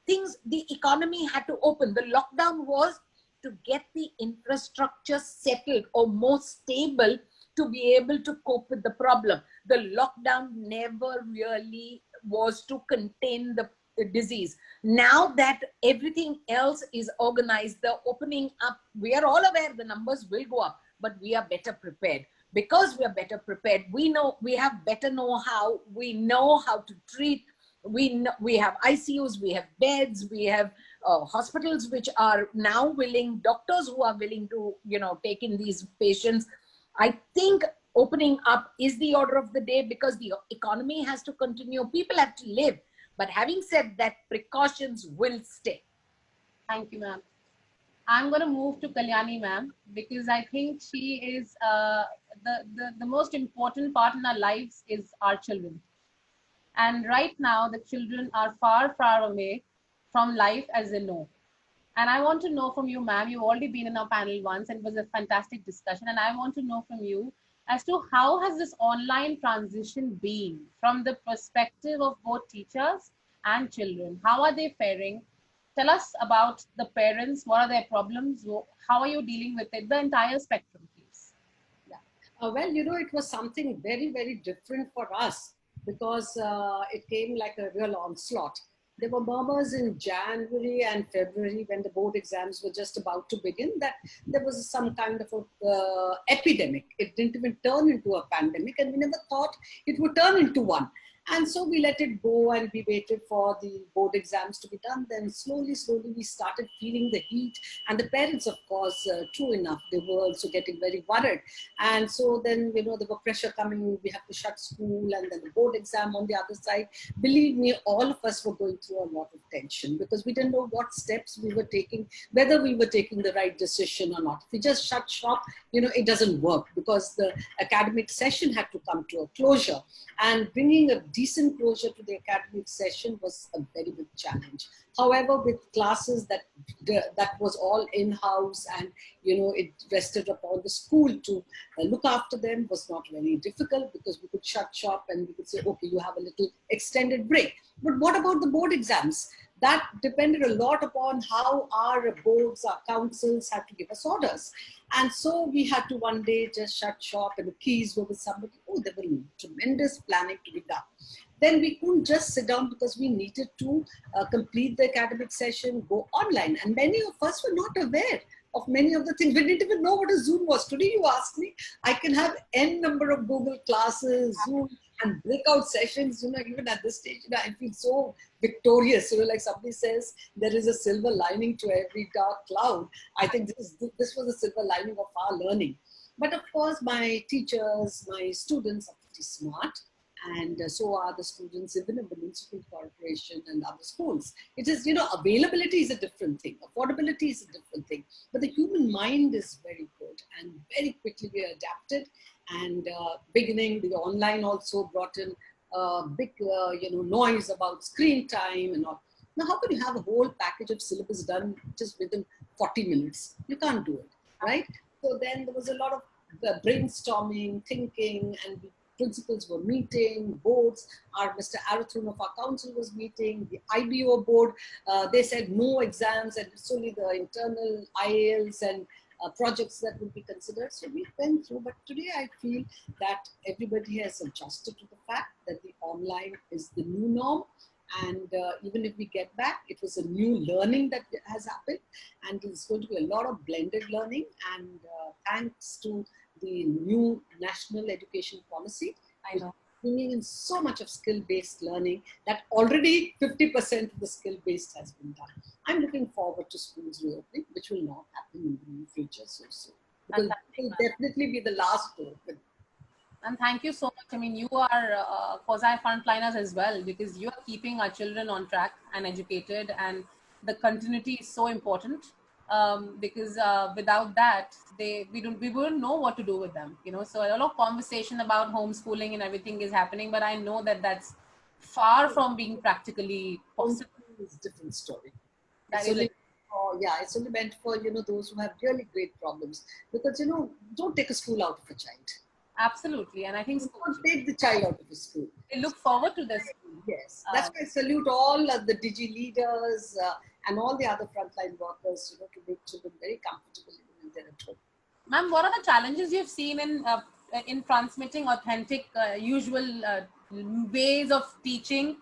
the economy had to open. The lockdown was to get the infrastructure settled or more stable to be able to cope with the problem. The lockdown never really was to contain the disease. Now that everything else is organized, the opening up, we are all aware the numbers will go up, but we are better prepared. Because we are better prepared, we know, we have better know-how, we know how to treat, we have ICUs, we have beds, we have hospitals which are now willing, doctors who are willing to, take in these patients. I think opening up is the order of the day because the economy has to continue. People have to live. But having said that, precautions will stay. Thank you, ma'am. I'm going to move to Kalyani, ma'am, because I think she is the most important part in our lives is our children. And right now, the children are far, far away from life as they know. And I want to know from you, ma'am, you've already been in our panel once and it was a fantastic discussion. And I want to know from you as to how has this online transition been from the perspective of both teachers and children? How are they faring? Tell us about the parents. What are their problems? How are you dealing with it? The entire spectrum, please. Yeah. Well, it was something very, very different for us because it came like a real onslaught. There were murmurs in January and February when the board exams were just about to begin that there was some kind of a epidemic. It didn't even turn into a pandemic, and we never thought it would turn into one. And so we let it go and we waited for the board exams to be done. Then slowly, we started feeling the heat. And the parents, of course, true enough, they were also getting very worried. And so then, there were pressure coming. We have to shut school and then the board exam on the other side. Believe me, all of us were going through a lot of tension because we didn't know what steps we were taking, whether we were taking the right decision or not. If we just shut shop, it doesn't work because the academic session had to come to a closure. And bringing a decent closure to the academic session was a very big challenge. However, with classes that was all in-house and, it rested upon the school to look after them was not very difficult because we could shut shop and we could say, okay, you have a little extended break. But what about the board exams? That depended a lot upon how our boards, our councils had to give us orders. And so we had to one day just shut shop and the keys were with somebody. Oh, there was tremendous planning to be done. Then we couldn't just sit down because we needed to complete the academic session, go online. And many of us were not aware of many of the things. We didn't even know what a Zoom was. Today you ask me, I can have N number of Google classes, Zoom, and breakout sessions, even at this stage, I feel so victorious. Like somebody says, there is a silver lining to every dark cloud. I think this was a silver lining of our learning. But of course, my teachers, my students are pretty smart. And so are the students even in the municipal corporation and other schools. It is, availability is a different thing. Affordability is a different thing. But the human mind is very good. And very quickly we adapted. And beginning, the online also brought in big, noise about screen time and all. Now, how can you have a whole package of syllabus done just within 40 minutes? You can't do it, right? So then there was a lot of brainstorming, thinking, and principals were meeting, boards, our Mr. Arathun of our council was meeting, the IBO board, they said no exams and it's only the internal IALs and projects that will be considered. So we went through, but today I feel that everybody has adjusted to the fact that the online is the new norm. And even if we get back, it was a new learning that has happened. And it's going to be a lot of blended learning. And thanks to the new national education policy, I know, bringing in so much of skill-based learning that already 50% of the skill-based has been done. I'm looking forward to schools reopening, which will not happen in the near future so soon. Because it will definitely be the last to open. And thank you so much. I mean, you are quasi-frontliners as well, because you are keeping our children on track and educated, and the continuity is so important. Because without that, we wouldn't know what to do with them. So a lot of conversation about homeschooling and everything is happening, but I know that that's far from being practically possible. It's a different story. That it's only Oh, yeah, it's only meant for, those who have really great problems. Because, don't take a school out of a child. Absolutely. And I think Don't take the child out of a school. they look forward to this school. Yes, that's why I salute all the digi leaders and all the other frontline workers, to make children very comfortable when they're at home. Ma'am, what are the challenges you've seen in transmitting authentic, usual ways of teaching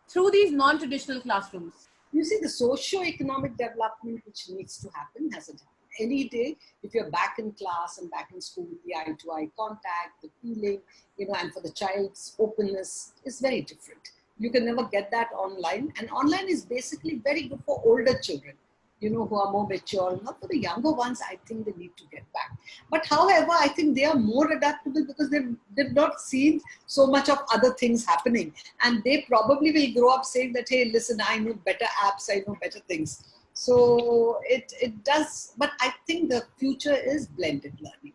through these non-traditional classrooms? You see, the socio-economic development which needs to happen hasn't happened. Any day, if you're back in class and back in school, the eye-to-eye contact, the feeling, and for the child's openness is very different. You can never get that online. And online is basically very good for older children, who are more mature. Not for the younger ones, I think they need to get back. But however, I think they are more adaptable because they've not seen so much of other things happening. And they probably will grow up saying that, hey, listen, I know better apps, I know better things. So it does, but I think the future is blended learning.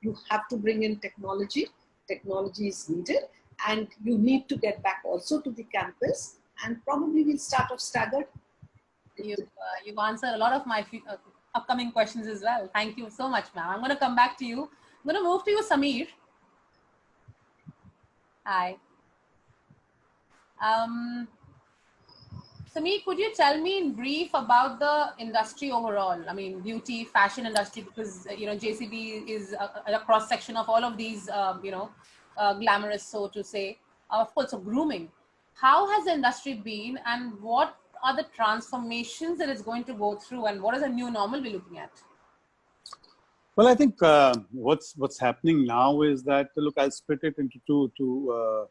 You have to bring in technology. Technology is needed. And you need to get back also to the campus. And probably we'll start off staggered. You've answered a lot of my upcoming questions as well. Thank you so much, ma'am. I'm going to come back to you. I'm going to move to you, Samir. Hi. Samir, could you tell me in brief about the industry overall? I mean, beauty, fashion industry, because, JCB is a cross-section of all of these, glamorous, so to say. Of course, so grooming. How has the industry been, and what are the transformations that it's going to go through, and what is the new normal we're looking at? Well, I think what's happening now is that, look, I'll split it into two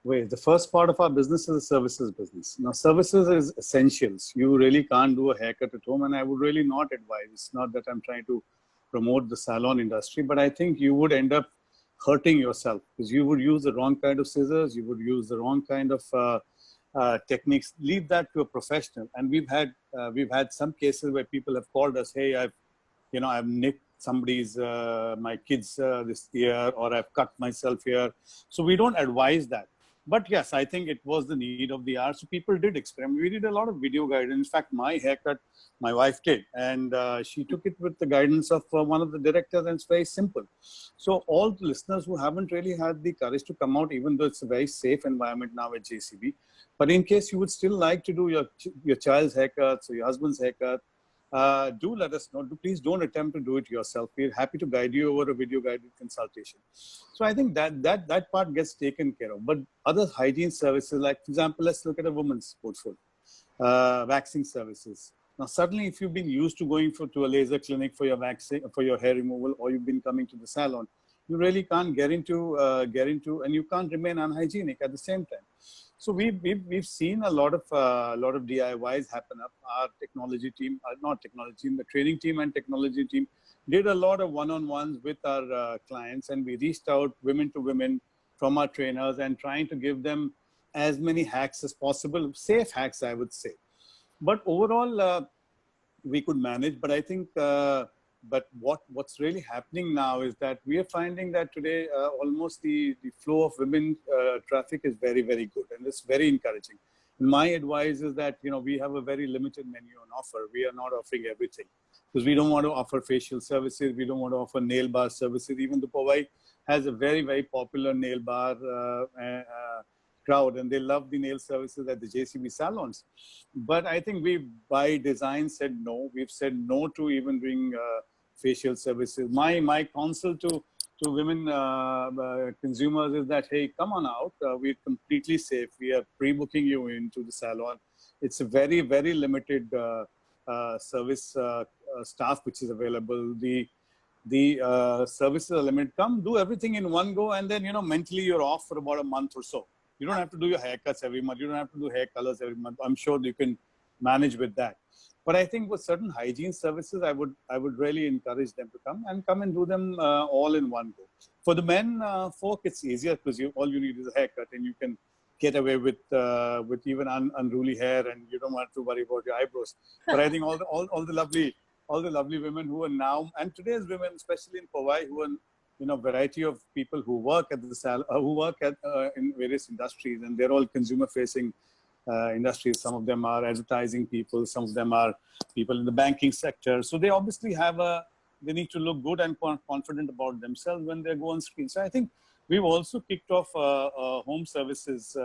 ways. The first part of our business is a services business. Now, services is essentials. You really can't do a haircut at home, and I would really not advise. It's not that I'm trying to promote the salon industry, but I think you would end up hurting yourself because you would use the wrong kind of scissors, you would use the wrong kind of techniques. Leave that to a professional. And we've had some cases where people have called us, hey, I've nicked somebody's my kids this year, or I've cut myself here. So we don't advise that. But yes, I think it was the need of the hour. So people did experiment. We did a lot of video guidance. In fact, my haircut, my wife did. And she took it with the guidance of one of the directors, and it's very simple. So all the listeners who haven't really had the courage to come out, even though it's a very safe environment now at JCB, but in case you would still like to do your child's haircuts or your husband's haircut, do let us know. Please don't attempt to do it yourself. We're happy to guide you over a video guided consultation. So I think that part gets taken care of. But other hygiene services, like for example, let's look at a woman's portfolio, waxing services. Now, suddenly, if you've been used to going to a laser clinic for your waxing, for your hair removal, or you've been coming to the salon, you really can't get into, and you can't remain unhygienic at the same time. So we've seen a lot of DIYs happen up. Our technology team, not technology team, the training team and technology team did a lot of one-on-ones with our clients, and we reached out women to women from our trainers and trying to give them as many hacks as possible, safe hacks, I would say. But overall, we could manage. But I think, but what's really happening now is that we are finding that today almost the flow of women traffic is very, very good, and it's very encouraging. My advice is that, we have a very limited menu on offer. We are not offering everything because we don't want to offer facial services. We don't want to offer nail bar services. Even the Powai has a very, very popular nail bar crowd, and they love the nail services at the JCB salons. But I think we, by design, said no. We've said no to even doing facial services. My counsel to women consumers is that, hey, come on out. We're completely safe. We are pre-booking you into the salon. It's a very, very limited service staff which is available. The services are limited. Come do everything in one go, and then, mentally you're off for about a month or so. You don't have to do your haircuts every month. You don't have to do hair colors every month. I'm sure you can manage with that. But I think with certain hygiene services, I would really encourage them to come and do them all in one go. For the men folk, it's easier because all you need is a haircut, and you can get away with even unruly hair, and you don't have to worry about your eyebrows. But I think all the lovely women who are now, and today's women, especially in Powai, who are variety of people who work at the in various industries, and they're all consumer facing. industries. Some of them are advertising people. Some of them are people in the banking sector. So they obviously they need to look good and confident about themselves when they go on screen. So I think we've also kicked off a home services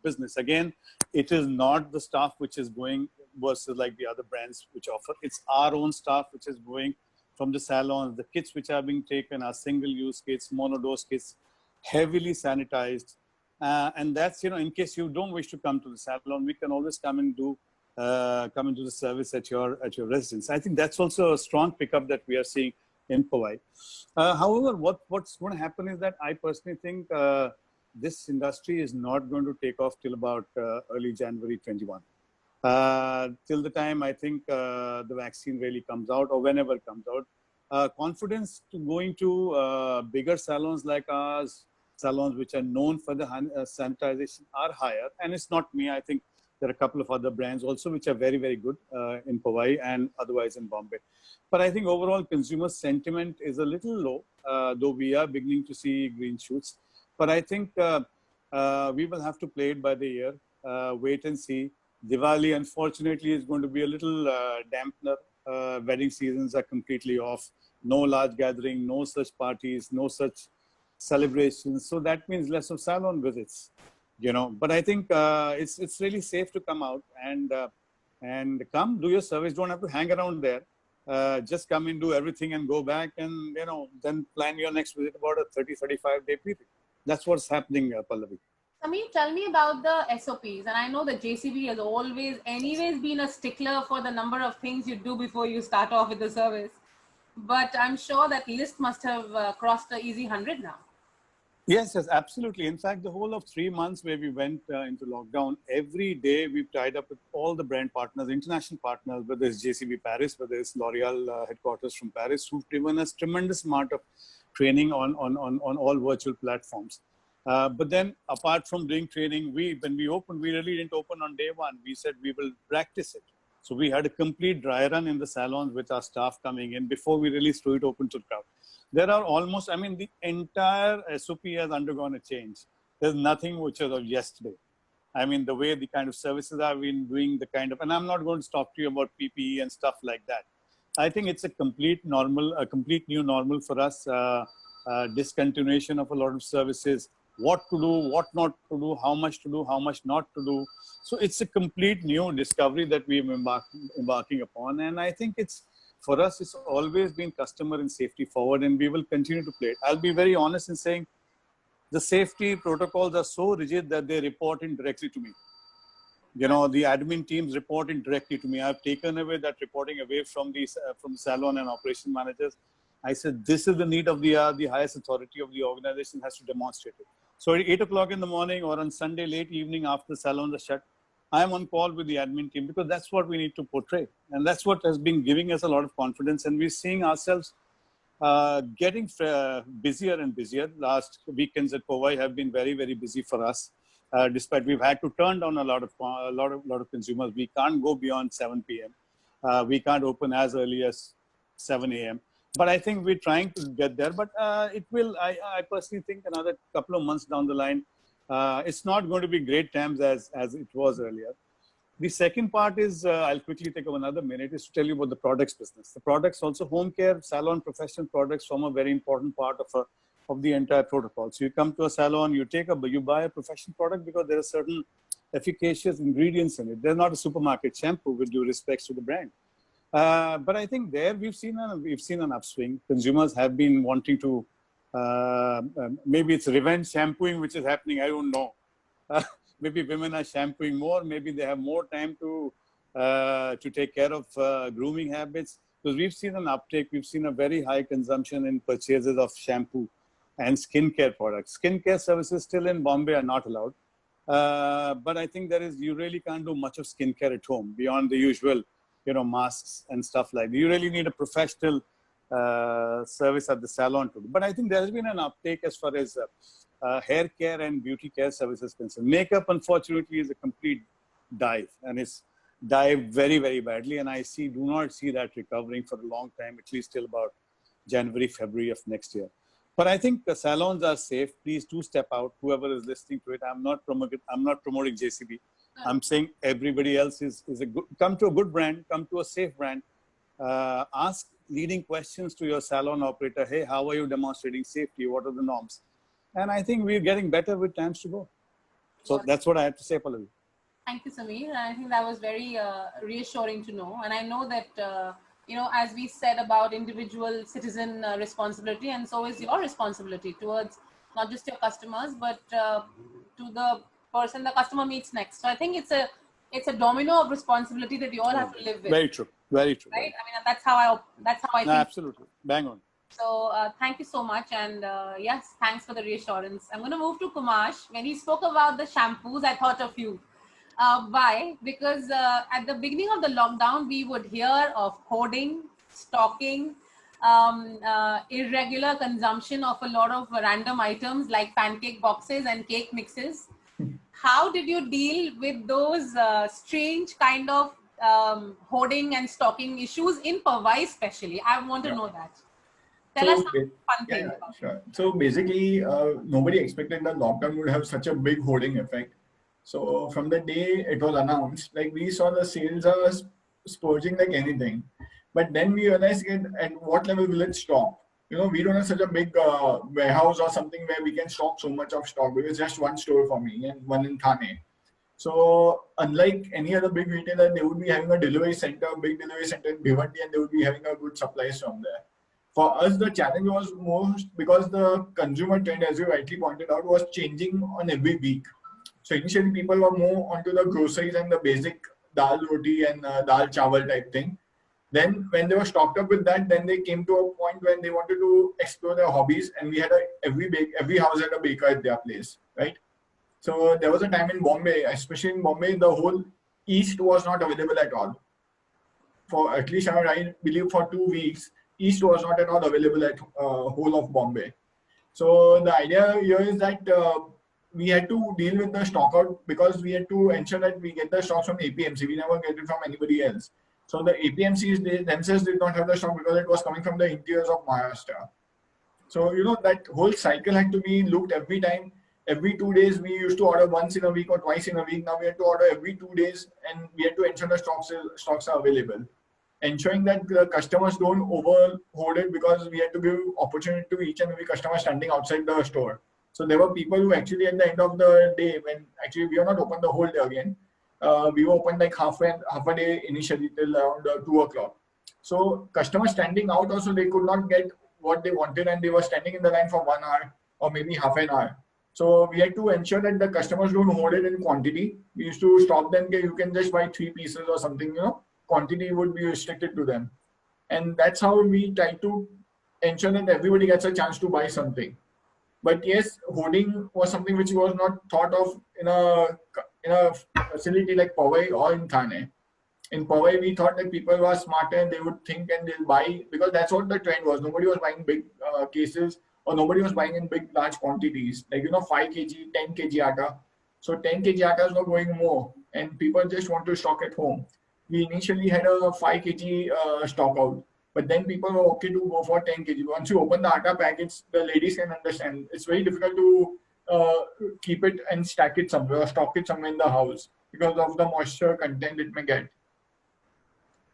business. Again, it is not the staff which is going versus like the other brands which offer. It's our own staff which is going from the salons. The kits which are being taken are single-use kits, monodose kits, heavily sanitized. And that's, in case you don't wish to come to the salon, we can always come and come into the service at your residence. I think that's also a strong pickup that we are seeing in Powai. However, what's going to happen is that I personally think this industry is not going to take off till about early January 21. Till the time I think the vaccine really comes out or whenever it comes out, confidence to going to bigger salons like ours, salons which are known for the sanitization are higher. And it's not me. I think there are a couple of other brands also which are very, very good in Powai and otherwise in Bombay. But I think overall consumer sentiment is a little low, though we are beginning to see green shoots. But I think we will have to play it by the ear, wait and see. Diwali, unfortunately, is going to be a little dampener. Wedding seasons are completely off. No large gathering, no such parties, no such celebrations. So that means less of salon visits, But I think it's really safe to come out and come do your service. Don't have to hang around there. Just come in, do everything and go back and, then plan your next visit about a 30-35 day period. That's what's happening, Pallavi. Samir, tell me about the SOPs. And I know that JCB has anyways been a stickler for the number of things you do before you start off with the service. But I'm sure that list must have crossed the easy 100 now. Yes, absolutely. In fact, the whole of 3 months where we went into lockdown, every day we've tied up with all the brand partners, international partners, whether it's JCB Paris, whether it's L'Oreal headquarters from Paris, who've given us tremendous amount of training on all virtual platforms. But then apart from doing training, when we opened, we really didn't open on day one. We said we will practice it. So we had a complete dry run in the salons with our staff coming in before we really threw it open to the crowd. There are almost, the entire SOP has undergone a change. There's nothing which is of yesterday. The way the kind of services I've been doing, and I'm not going to talk to you about PPE and stuff like that. I think it's a complete new normal for us. Discontinuation of a lot of services, what to do, what not to do, how much not to do. So it's a complete new discovery that we are embarking upon. And I think for us, it's always been customer and safety forward, and we will continue to play it. I'll be very honest in saying the safety protocols are so rigid that they report in directly to me. The admin teams report in directly to me. I've taken away that reporting away from the salon and operation managers. I said, this is the need of the highest authority of the organization has to demonstrate it. So at 8 o'clock in the morning or on Sunday late evening after the salons are shut, I am on call with the admin team because that's what we need to portray. And that's what has been giving us a lot of confidence. And we're seeing ourselves getting busier and busier. Last weekends at Powai have been very, very busy for us. Despite we've had to turn down a lot of consumers. We can't go beyond 7 p.m. We can't open as early as 7 a.m. But I think we're trying to get there. But it will, I personally think another couple of months down the line, it's not going to be great times as it was earlier. The second part is, I'll quickly take another minute, is to tell you about the products business. The products also, home care, salon, professional products form a very important part of the entire protocol. So you come to a salon, you buy a professional product because there are certain efficacious ingredients in it. They're not a supermarket shampoo with due respects to the brand. But I think there we've seen an upswing. Consumers have been wanting to, maybe it's revenge shampooing which is happening. I don't know. Maybe women are shampooing more. Maybe they have more time to take care of grooming habits. Because we've seen an uptake. We've seen a very high consumption in purchases of shampoo and skincare products. Skincare services still in Bombay are not allowed. But I think you really can't do much of skincare at home beyond the usual, masks and stuff like that. You really need a professional service at the salon too. But I think there has been an uptake as far as hair care and beauty care services concerned. Makeup, unfortunately, is a complete dive, and it's dived very, very badly. And I do not see that recovering for a long time, at least till about January, February of next year. But I think the salons are safe. Please do step out. Whoever is listening to it, I'm not promoting JCB. I'm saying everybody else is a good. Come to a good brand. Come to a safe brand. Ask leading questions to your salon operator. Hey, how are you demonstrating safety? What are the norms? And I think we're getting better with times to go. So that's what I have to say, Pallavi. Thank you, Samir. I think that was very reassuring to know. And I know that, as we said about individual citizen responsibility, and so is your responsibility towards not just your customers, but to the person the customer meets next. So I think it's a domino of responsibility that we all have to live with. Very true. Very true. Right? I mean, that's how I think. Absolutely. Bang on. So thank you so much. And yes, thanks for the reassurance. I'm going to move to Kumash. When he spoke about the shampoos, I thought of you. Why? Because at the beginning of the lockdown, we would hear of hoarding, stocking, irregular consumption of a lot of random items like pancake boxes and cake mixes. How did you deal with those strange kind of hoarding and stocking issues in Powai especially? I want to know that. Tell us some fun things. Sure. So basically, nobody expected that lockdown would have such a big hoarding effect. So from the day it was announced, like we saw the sales are spurging like anything. But then we realized at what level will it stop? We don't have such a big warehouse or something where we can stock so much of stock, because just one store for me and one in Thane. So unlike any other big retailer, they would be having a delivery center, big delivery center in Bhiwandi, and they would be having a good supplies from there. For us, the challenge was most because the consumer trend, as you rightly pointed out, was changing on every week. So initially people were more onto the groceries and the basic dal roti and dal chawal type thing. Then when they were stocked up with that, then they came to a point when they wanted to explore their hobbies, and we had every house had a baker at their place, right? So there was a time in Bombay, especially in Bombay, the whole east was not available at all. For at least I believe for 2 weeks, east was not at all available at whole of Bombay. So the idea here is that we had to deal with the stock out, because we had to ensure that we get the stocks from APMC. We never get it from anybody else. So the APMCs, they themselves did not have the stock because it was coming from the interiors of Maharashtra. So, that whole cycle had to be looked every time. Every 2 days, we used to order once in a week or twice in a week. Now we have to order every 2 days, and we had to ensure the stocks are available. Ensuring that the customers don't overhoard it, because we had to give opportunity to each and every customer standing outside the store. So there were people who actually at the end of the day, when actually we were not open the whole day again, we were open like half a day initially till around 2 o'clock. So customers standing out also, they could not get what they wanted, and they were standing in the line for 1 hour or maybe half an hour. So we had to ensure that the customers don't hoard it in quantity. We used to stop them, you can just buy 3 pieces or something, quantity would be restricted to them. And that's how we try to ensure that everybody gets a chance to buy something. But yes, hoarding was something which was not thought of in a facility like Powai or in Thane. In Powai, we thought that people were smarter and they would think and they'll buy, because that's what the trend was. Nobody was buying big cases, or nobody was buying in big, large quantities, like, 5 kg, 10 kg atta. So 10 kg attas were going more, and people just want to stock at home. We initially had a 5 kg stock out, but then people were okay to go for 10 kg. Once you open the atta packets, the ladies can understand. It's very difficult to keep it and stack it somewhere or stock it somewhere in the house because of the moisture content it may get.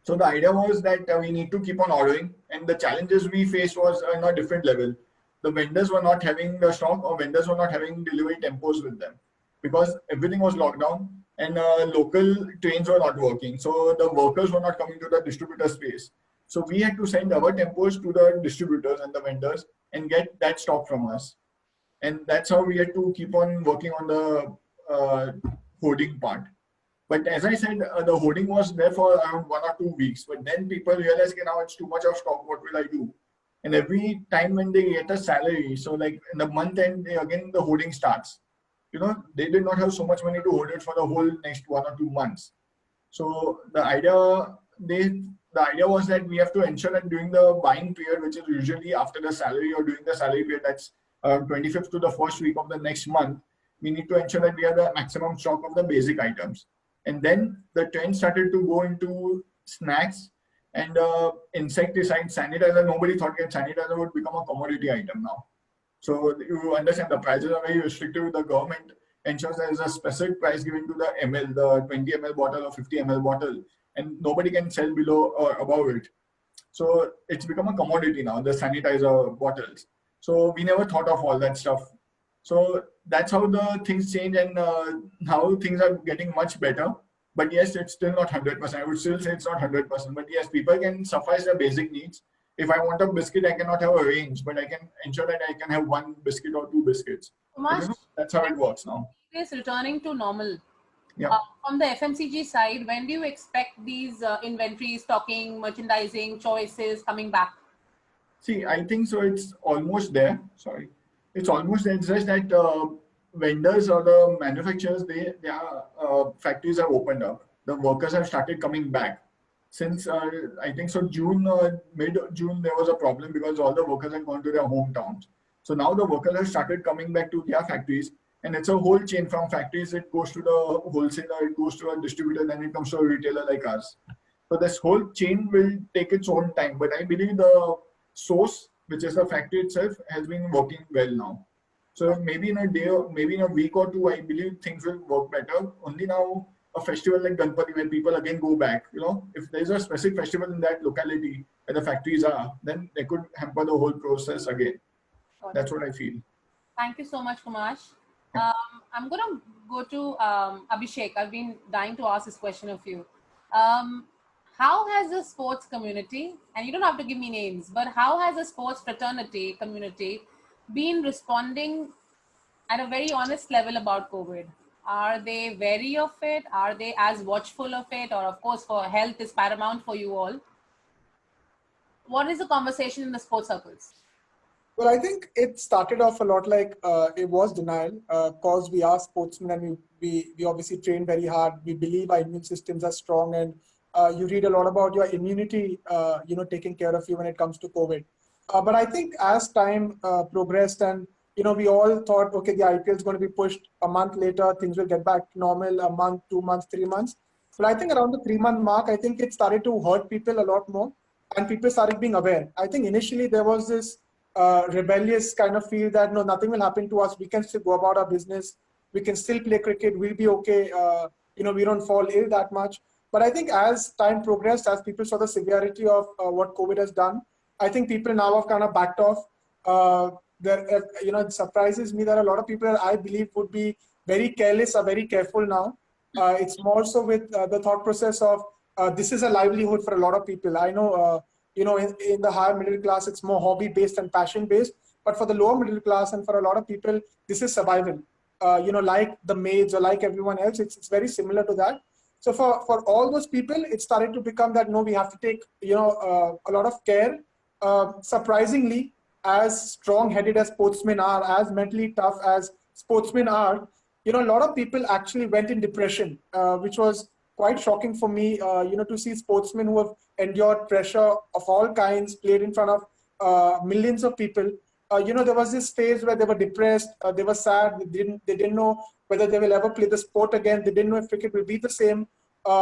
So the idea was that we need to keep on ordering, and the challenges we faced was on a different level. The vendors were not having the stock, or vendors were not having delivery tempos with them, because everything was locked down and local trains were not working. So the workers were not coming to the distributor space. So we had to send our tempos to the distributors and the vendors and get that stock from us. And that's how we had to keep on working on the hoarding part. But as I said, the hoarding was there for around 1 or 2 weeks. But then people realized, okay, now it's too much of stock. What will I do? And every time when they get a salary, so like in the month end, again the hoarding starts. They did not have so much money to hold it for the whole next 1 or 2 months. So the idea was that we have to ensure that during the buying period, which is usually after the salary or during the salary period, that's 25th to the first week of the next month, we need to ensure that we have the maximum stock of the basic items. And then the trend started to go into snacks and insecticide, sanitizer. Nobody thought that sanitizer would become a commodity item now. So you understand the prices are very restrictive. The government ensures there is a specific price given to the ml, the 20 ml bottle or 50 ml bottle, and nobody can sell below or above it. So it's become a commodity now, the sanitizer bottles. So we never thought of all that stuff. So that's how the things change, and now things are getting much better. But yes, it's still not 100%. I would still say it's not 100%. But yes, people can suffice their basic needs. If I want a biscuit, I cannot have a range, but I can ensure that I can have one biscuit or two biscuits. Kumash, That's how it works now. Is returning to normal. Yeah. On the FMCG side, when do you expect these inventory, stocking, merchandising, choices coming back? See, I think so. It's almost there. Sorry. It's almost there. It's just that vendors or the manufacturers, their factories have opened up. The workers have started coming back. Since I think so June, mid-June, there was a problem because all the workers had gone to their hometowns. So now the workers have started coming back to their factories, and it's a whole chain from factories. It goes to the wholesaler, it goes to a distributor, then it comes to a retailer like us. So this whole chain will take its own time. But I believe the source, which is the factory itself, has been working well now. So maybe in a day, or maybe in a week or two, I believe things will work better. Only now a festival like Ganpati, when people again go back, if there's a specific festival in that locality where the factories are, then they could hamper the whole process again. That's what I feel. Thank you so much, Kumash. I'm going to go to Abhishek. I've been dying to ask this question of you. How has the sports community, and you don't have to give me names, but how has the sports fraternity community been responding at a very honest level about COVID? Are they wary of it? Are they as watchful of it? Or of course, for health is paramount for you all. What is the conversation in the sports circles? Well, I think it started off a lot like it was denial, because we are sportsmen and we obviously train very hard. We believe our immune systems are strong, and you read a lot about your immunity, taking care of you when it comes to COVID. But I think as time progressed and, we all thought, okay, the IPL is going to be pushed a month later, things will get back to normal, a month, 2 months, 3 months. But I think around the 3-month mark, I think it started to hurt people a lot more and people started being aware. I think initially there was this rebellious kind of feel that, no, nothing will happen to us. We can still go about our business. We can still play cricket. We'll be okay. We don't fall ill that much. But I think as time progressed, as people saw the severity of what COVID has done, I think people now have kind of backed off. It surprises me that a lot of people, I believe, would be very careless or very careful now. It's more so with the thought process of this is a livelihood for a lot of people. I know, in the higher middle class, it's more hobby-based and passion-based. But for the lower middle class and for a lot of people, this is survival. Like the maids or like everyone else, it's very similar to that. So for all those people, it started to become that, no, we have to take, a lot of care. Surprisingly, as strong-headed as sportsmen are, as mentally tough as sportsmen are, a lot of people actually went in depression, which was quite shocking for me, to see sportsmen who have endured pressure of all kinds, played in front of millions of people. There was this phase where they were depressed, they were sad, they didn't know whether they will ever play the sport again, they didn't know if cricket will be the same. There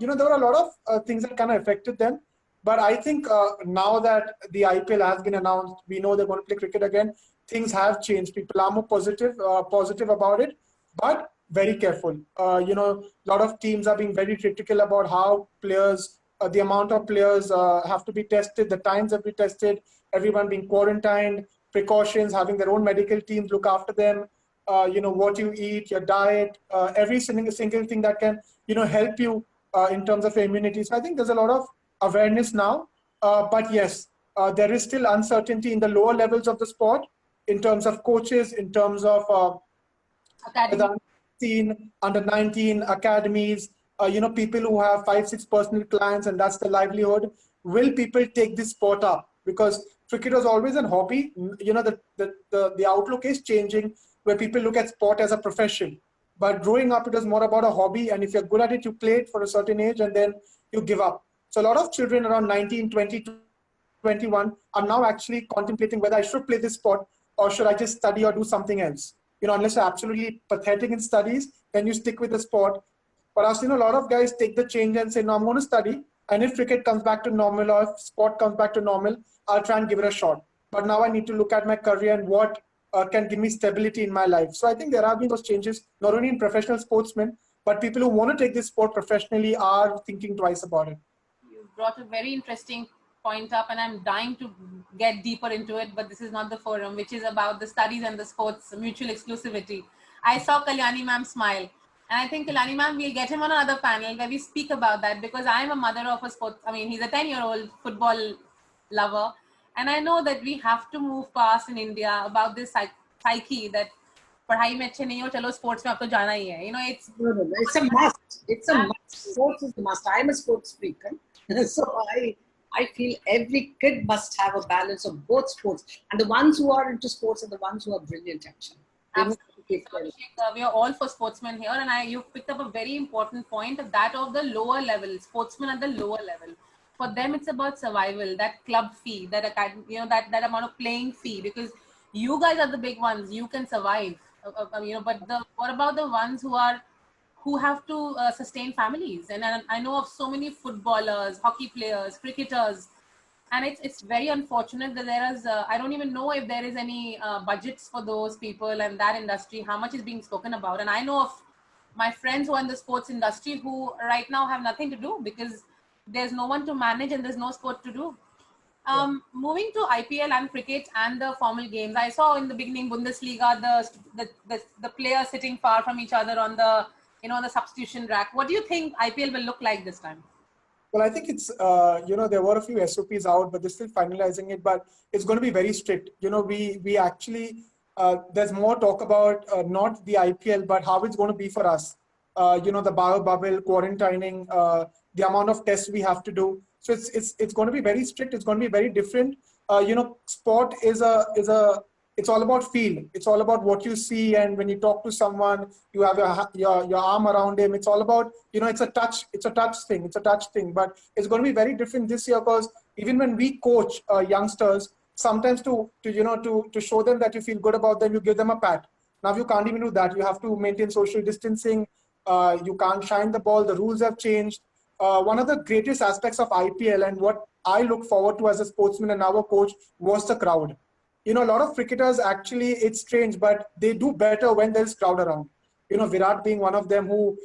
were a lot of things that kind of affected them. But I think now that the IPL has been announced, we know they're going to play cricket again, things have changed. People are more positive about it, but very careful. A lot of teams are being very critical about how players, the amount of players have to be tested, the times have to be tested, everyone being quarantined, precautions, having their own medical teams look after them, what you eat, your diet, every single thing that can, help you in terms of immunity. So I think there's a lot of awareness now, but yes, there is still uncertainty in the lower levels of the sport in terms of coaches, in terms of under 19 academies, people who have 5-6 personal clients and that's the livelihood. Will people take this sport up? Because cricket was always a hobby. The outlook is changing where people look at sport as a profession. But growing up, it was more about a hobby. And if you're good at it, you play it for a certain age and then you give up. So a lot of children around 19, 20, 21 are now actually contemplating whether I should play this sport or should I just study or do something else. Unless you're absolutely pathetic in studies, then you stick with the sport. For us, a lot of guys take the change and say, no, I'm going to study. And if cricket comes back to normal or if sport comes back to normal, I'll try and give it a shot. But now I need to look at my career and what can give me stability in my life. So I think there have been those changes, not only in professional sportsmen, but people who want to take this sport professionally are thinking twice about it. You brought a very interesting point up, and I'm dying to get deeper into it, but this is not the forum, which is about the studies and the sports mutual exclusivity. I saw Kalyani ma'am smile, and I think Kalyani ma'am, we'll get him on another panel where we speak about that, because I am a mother of a sport. I mean, he's a 10-year-old football lover, and I know that we have to move past in India about this psyche that पढ़ाई में अच्छे नहीं हो चलो sports में आपको जाना ही है. You know, it's it's a must. It's a must. Sports is a must. I'm a sports freak, so I feel every kid must have a balance of both sports, and the ones who are into sports are the ones who are brilliant. Actually, absolutely. Abhishek, we are all for sportsmen here, and you picked up a very important point, that of the lower level sportsmen at the lower level. For them, it's about survival. That club fee, that that amount of playing fee, because you guys are the big ones. You can survive. But what about the ones who have to sustain families? And I know of so many footballers, hockey players, cricketers, and it's very unfortunate that there is I don't even know if there is any budgets for those people and that industry, how much is being spoken about. And I know of my friends who are in the sports industry who right now have nothing to do because there's no one to manage and there's no sport to do. Moving to IPL and cricket and the formal games, I saw in the beginning Bundesliga the players sitting far from each other on the the substitution rack. What do you think IPL will look like this time? Well, I think it's there were a few SOPs out, but they're still finalizing it. But it's going to be very strict. We actually there's more talk about not the IPL, but how it's going to be for us. The bio bubble, quarantining, the amount of tests we have to do. So it's going to be very strict. It's going to be very different. Sport is it's all about feel. It's all about what you see, and when you talk to someone, you have your arm around him. It's all about it's a touch thing. It's a touch thing. But it's going to be very different this year, because even when we coach youngsters, sometimes to show them that you feel good about them, you give them a pat. Now you can't even do that. You have to maintain social distancing. You can't shine the ball. The rules have changed. One of the greatest aspects of IPL and what I look forward to as a sportsman and now a coach was the crowd. A lot of cricketers actually, it's strange, but they do better when there's crowd around. Virat being one of them who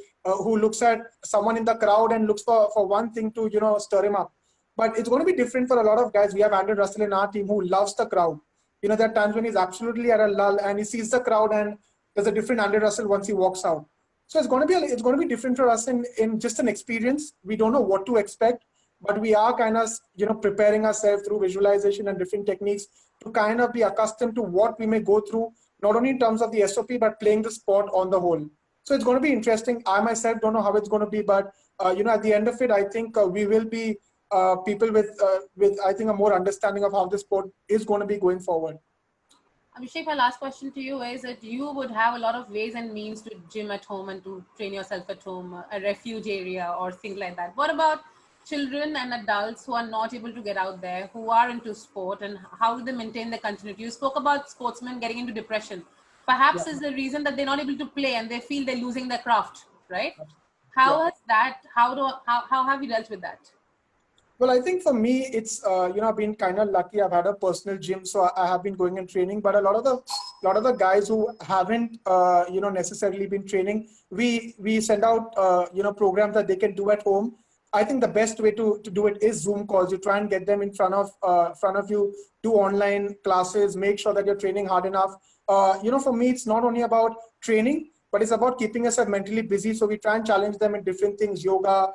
looks at someone in the crowd and looks for one thing to, stir him up. But it's going to be different for a lot of guys. We have Andrew Russell in our team who loves the crowd. There are times when he's absolutely at a lull and he sees the crowd, and there's a different Andrew Russell once he walks out. So it's going to be different for us in just an experience. We don't know what to expect, but we are kind of preparing ourselves through visualization and different techniques to kind of be accustomed to what we may go through, not only in terms of the SOP, but playing the sport on the whole. So it's going to be interesting. I myself don't know how it's going to be, but at the end of it, I think we will be people with I think a more understanding of how the sport is going to be going forward. Abhishek, my last question to you is that you would have a lot of ways and means to gym at home and to train yourself at home, a refuge area or things like that. What about children and adults who are not able to get out there, who are into sport, and how do they maintain their continuity? You spoke about sportsmen getting into depression. Perhaps is the reason that they're not able to play and they feel they're losing their craft, right? How have you dealt with that? Well, I think for me, it's I've been kind of lucky. I've had a personal gym, so I have been going and training. But a lot of the guys who haven't necessarily been training, we send out programs that they can do at home. I think the best way to do it is Zoom calls. You try and get them in front of you, do online classes, make sure that you're training hard enough. For me, it's not only about training, but it's about keeping us mentally busy. So we try and challenge them in different things, yoga,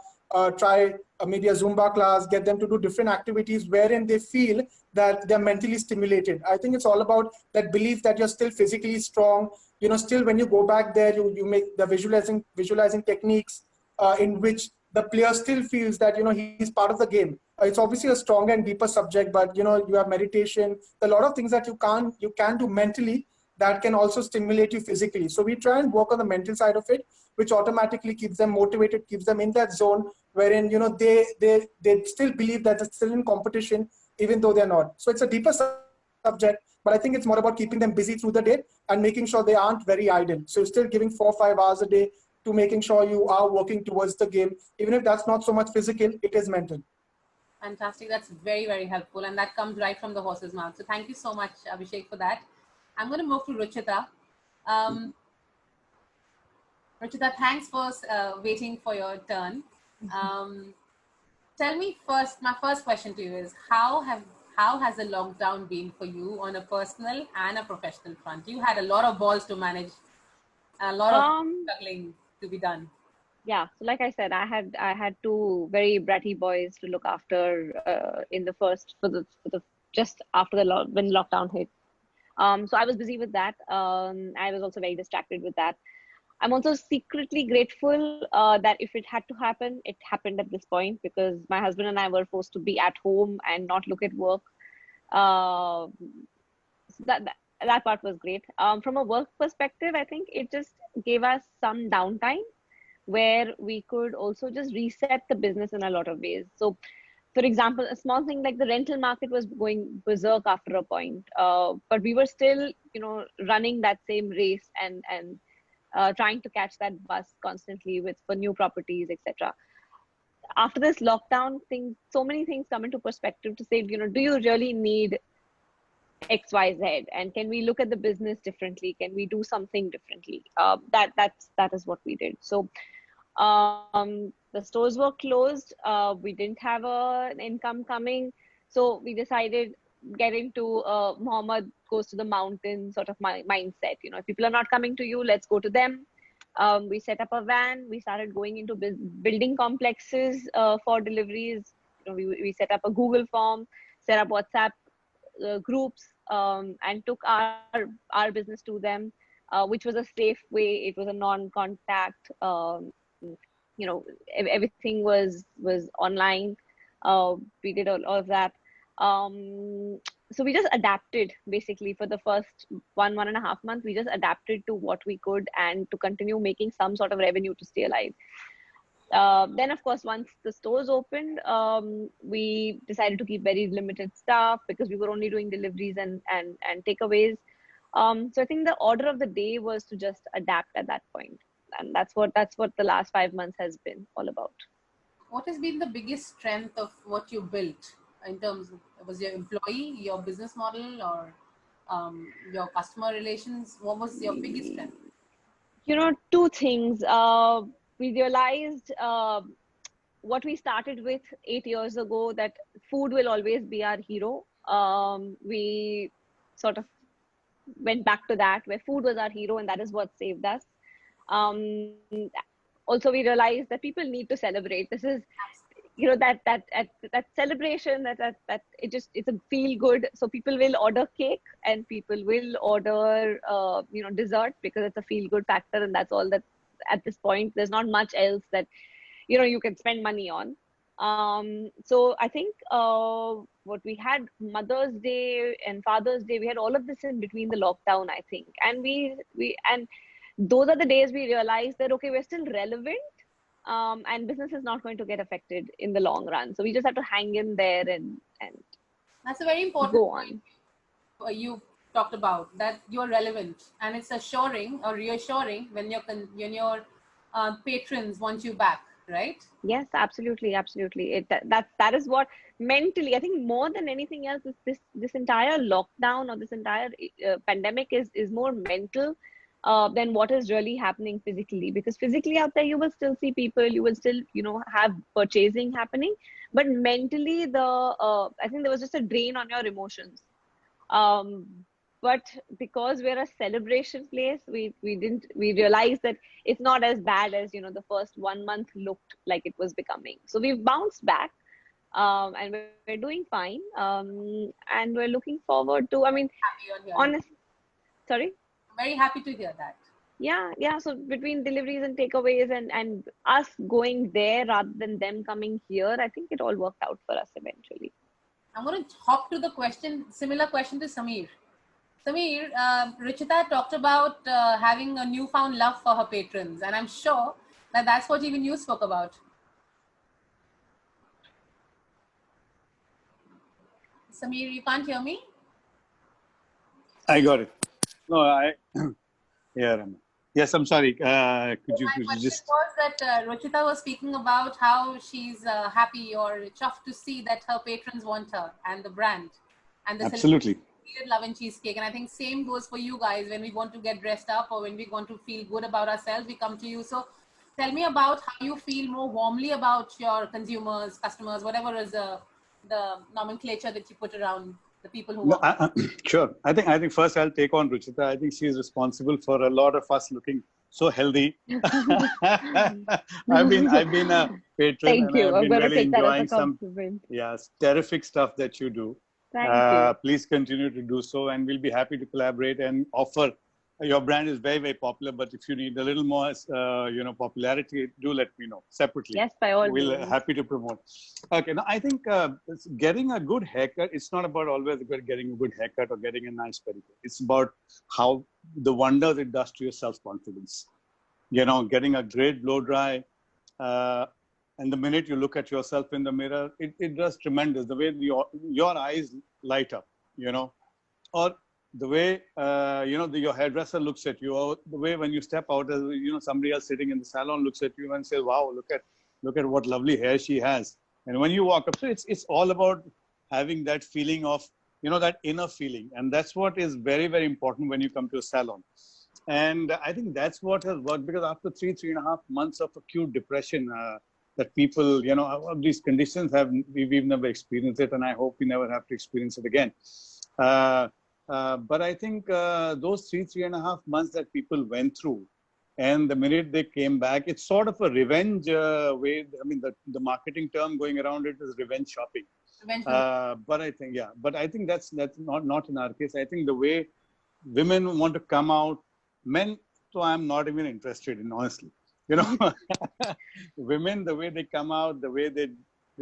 try maybe a Zumba class, get them to do different activities wherein they feel that they're mentally stimulated. I think it's all about that belief that you're still physically strong. Still when you go back there, you make the visualizing techniques in which the player still feels that, he's part of the game. It's obviously a stronger and deeper subject, but, you have meditation, a lot of things that you can do mentally that can also stimulate you physically. So we try and work on the mental side of it, which automatically keeps them motivated, keeps them in that zone wherein, they still believe that it's still in competition, even though they're not. So it's a deeper subject, but I think it's more about keeping them busy through the day and making sure they aren't very idle. So still giving 4 or 5 hours a day to making sure you are working towards the game. Even if that's not so much physical, it is mental. Fantastic. That's very, very helpful. And that comes right from the horse's mouth. So thank you so much, Abhishek, for that. I'm going to move to Ruchyeta. Ruchyeta, thanks for waiting for your turn. Tell me first, my first question to you is, how has the lockdown been for you on a personal and a professional front? You had a lot of balls to manage, a lot of struggling to be done. Yeah, so like I said, I had two very bratty boys to look after in the first for the just after when lockdown hit. So I was busy with that. I was also very distracted with that. I'm also secretly grateful that if it had to happen, it happened at this point, because my husband and I were forced to be at home and not look at work. So that part was great. From a work perspective, I think it just gave us some downtime where we could also just reset the business in a lot of ways. So, for example, a small thing like the rental market was going berserk after a point, but we were still, running that same race and trying to catch that bus constantly for new properties, etc. After this lockdown thing, so many things come into perspective to say, do you really need X, Y, Z? And can we look at the business differently? Can we do something differently? That is what we did. So the stores were closed. We didn't have an income coming. So we decided get into Muhammad goes to the mountain sort of mindset. If people are not coming to you, let's go to them. We set up a van. We started going into building complexes for deliveries. We set up a Google form, set up WhatsApp groups, and took our business to them, which was a safe way. It was a non-contact. Everything was online. We did all of that. So we just adapted basically for the first 1.5 months. We just adapted to what we could and to continue making some sort of revenue to stay alive. Then, of course, once the stores opened, we decided to keep very limited staff because we were only doing deliveries and takeaways. So I think the order of the day was to just adapt at that point. And that's what the last 5 months has been all about. What has been the biggest strength of what you built in terms of, was your employee, your business model, or your customer relations? What was your biggest strength? Two things. We realized what we started with 8 years ago, that food will always be our hero. We sort of went back to that, where food was our hero, and that is what saved us. Also, we realized that people need to celebrate. This is, that celebration, that it's a feel good. So people will order cake and people will order, dessert, because it's a feel good factor. And that's all that at this point, there's not much else that, you can spend money on. So I think what we had, Mother's Day and Father's Day, we had all of this in between the lockdown, I think. And and those are the days we realized that, okay, we're still relevant. And business is not going to get affected in the long run. So we just have to hang in there and that's a very important go on. Point you talked about, that you're relevant, and it's assuring or reassuring when your patrons want you back, right? Yes, absolutely. That is what mentally, I think more than anything else, this entire lockdown or this entire pandemic is more mental than what is really happening physically, because physically out there you will still see people, you will still have purchasing happening, but mentally I think there was just a drain on your emotions. But because we're a celebration place, we realized that it's not as bad as the first 1 month looked like it was becoming. So we've bounced back, and we're doing fine, and we're looking forward to, sorry, very happy to hear that. Yeah. So between deliveries and takeaways and us going there rather than them coming here, I think it all worked out for us eventually. I'm going to hop to the similar question to Samir. Samir, Ruchyeta talked about having a newfound love for her patrons, and I'm sure that that's what even you spoke about. Samir, you can't hear me? I got it. No, yes, I'm sorry. Could you just... was that Ruchyeta was speaking about how she's happy or chuffed to see that her patrons want her and the brand. And the Absolutely. created love and cheesecake, and I think same goes for you guys. When we want to get dressed up or when we want to feel good about ourselves, we come to you. So tell me about how you feel more warmly about your consumers, customers, whatever is the nomenclature that you put around the people who No, walk. sure. I think first I'll take on Ruchyeta. I think she's responsible for a lot of us looking so healthy. I've been a patron Thank and you. I've I'm been going to really take that as a enjoying some compliment. terrific stuff that you do. Thank you. Please continue to do so, and we'll be happy to collaborate and offer. Your brand is very, very popular, but if you need a little more, popularity, do let me know separately. Yes, by all We'll means. happy to promote. Okay, now I think getting a good haircut. It's not about always getting a good haircut or getting a nice pedicure. It's about how the wonders it does to your self-confidence. Getting a great blow dry, and the minute you look at yourself in the mirror, it does tremendous. The way your eyes light up, or the way your hairdresser looks at you, or the way when you step out, somebody else sitting in the salon looks at you and says, "Wow, look at what lovely hair she has." And when you walk up, so it's all about having that feeling of that inner feeling, and that's what is very, very important when you come to a salon. And I think that's what has worked, because after 3.5 months of acute depression, that people, of these conditions we've never experienced it, and I hope we never have to experience it again. But I think those 3.5 months that people went through, and the minute they came back, it's sort of a revenge way. I mean, the marketing term going around it is revenge shopping. But I think that's not in our case. I think the way women want to come out, men, so I'm not even interested in, honestly. Women, the way they come out, the way they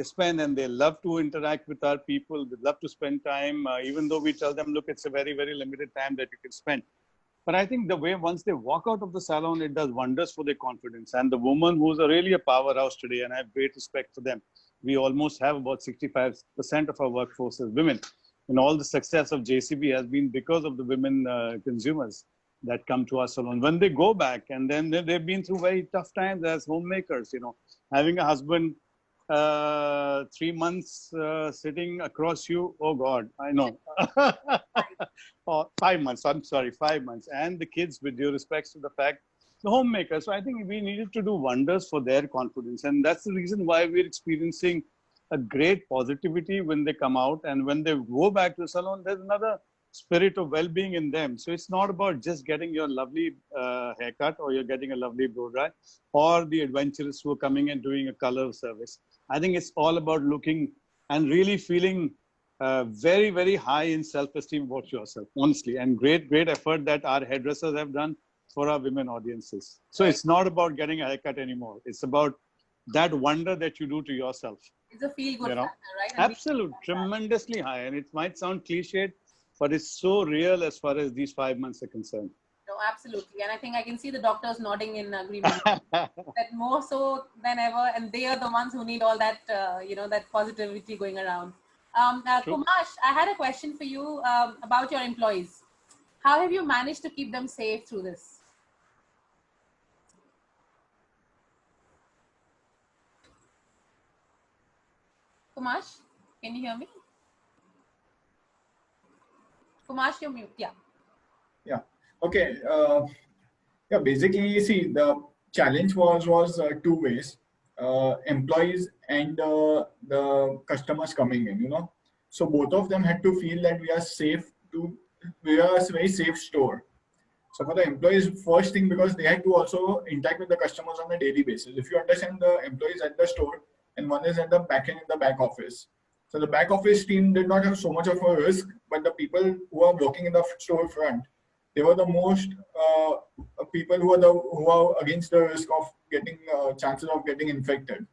spend, and they love to interact with our people. They love to spend time, even though we tell them, look, it's a very, very limited time that you can spend. But I think the way once they walk out of the salon, it does wonders for their confidence. And the woman who's really a powerhouse today, and I have great respect for them. We almost have about 65% of our workforce as women. And all the success of JCB has been because of the women consumers that come to our salon. When they go back, and then they've been through very tough times as homemakers, having a husband 3 months sitting across you, oh God, I know. Or 5 months, I'm sorry, 5 months. And the kids, with due respect to the fact, the homemakers. So I think we needed to do wonders for their confidence. And that's the reason why we're experiencing a great positivity when they come out. And when they go back to the salon, there's another spirit of well-being in them. So it's not about just getting your lovely haircut, or you're getting a lovely blow dry, or the adventurers who are coming and doing a color service. I think it's all about looking and really feeling very, very high in self-esteem about yourself, honestly. And great effort that our hairdressers have done for our women audiences. So it's not about getting a haircut anymore. It's about that wonder that you do to yourself. It's a feel-good factor, right? Absolutely, tremendously high. And it might sound cliched, but it's so real as far as these 5 months are concerned. No, absolutely. And I think I can see the doctors nodding in agreement that more so than ever. And they are the ones who need all that, that positivity going around. Kumash, I had a question for you about your employees. How have you managed to keep them safe through this? Kumash, can you hear me? Kumash, you're mute. Yeah. Yeah. Okay. Basically, see, the challenge was two ways: employees and the customers coming in. So both of them had to feel that we are safe. We are a very safe store. So for the employees, first thing, because they had to also interact with the customers on a daily basis. If you understand, the employees at the store, and one is at the back end in the back office. So the back office team did not have so much of a risk, but the people who are working in the store front, they were the most people who are against the risk of getting chances of getting infected.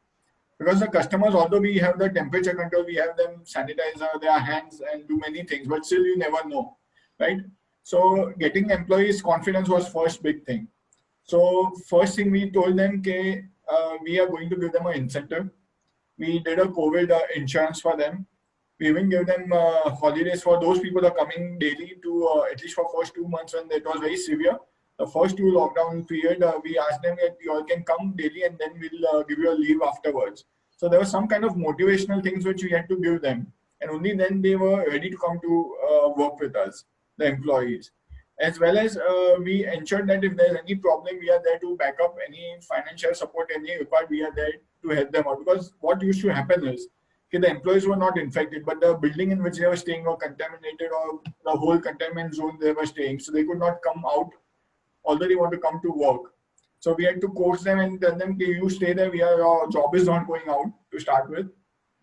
Because the customers, although we have the temperature control, we have them sanitize their hands and do many things, but still you never know, right? So getting employees' confidence was first big thing. So first thing we told them, we are going to give them an incentive. We did a COVID insurance for them. We even gave them holidays for those people who are coming daily to at least for first 2 months when it was very severe. The first 2 lockdown period, we asked them that you all can come daily and then we'll give you a leave afterwards. So there was some kind of motivational things which we had to give them. and only then they were ready to come to work with us, the employees. As well as we ensured that if there's any problem, we are there to back up any financial support, any required, we are there to help them out. Because what used to happen is, okay, the employees were not infected, but the building in which they were staying were contaminated, or the whole containment zone they were staying, so they could not come out, although they want to come to work. So we had to coach them and tell them, okay, you stay there, your job is not going out to start with.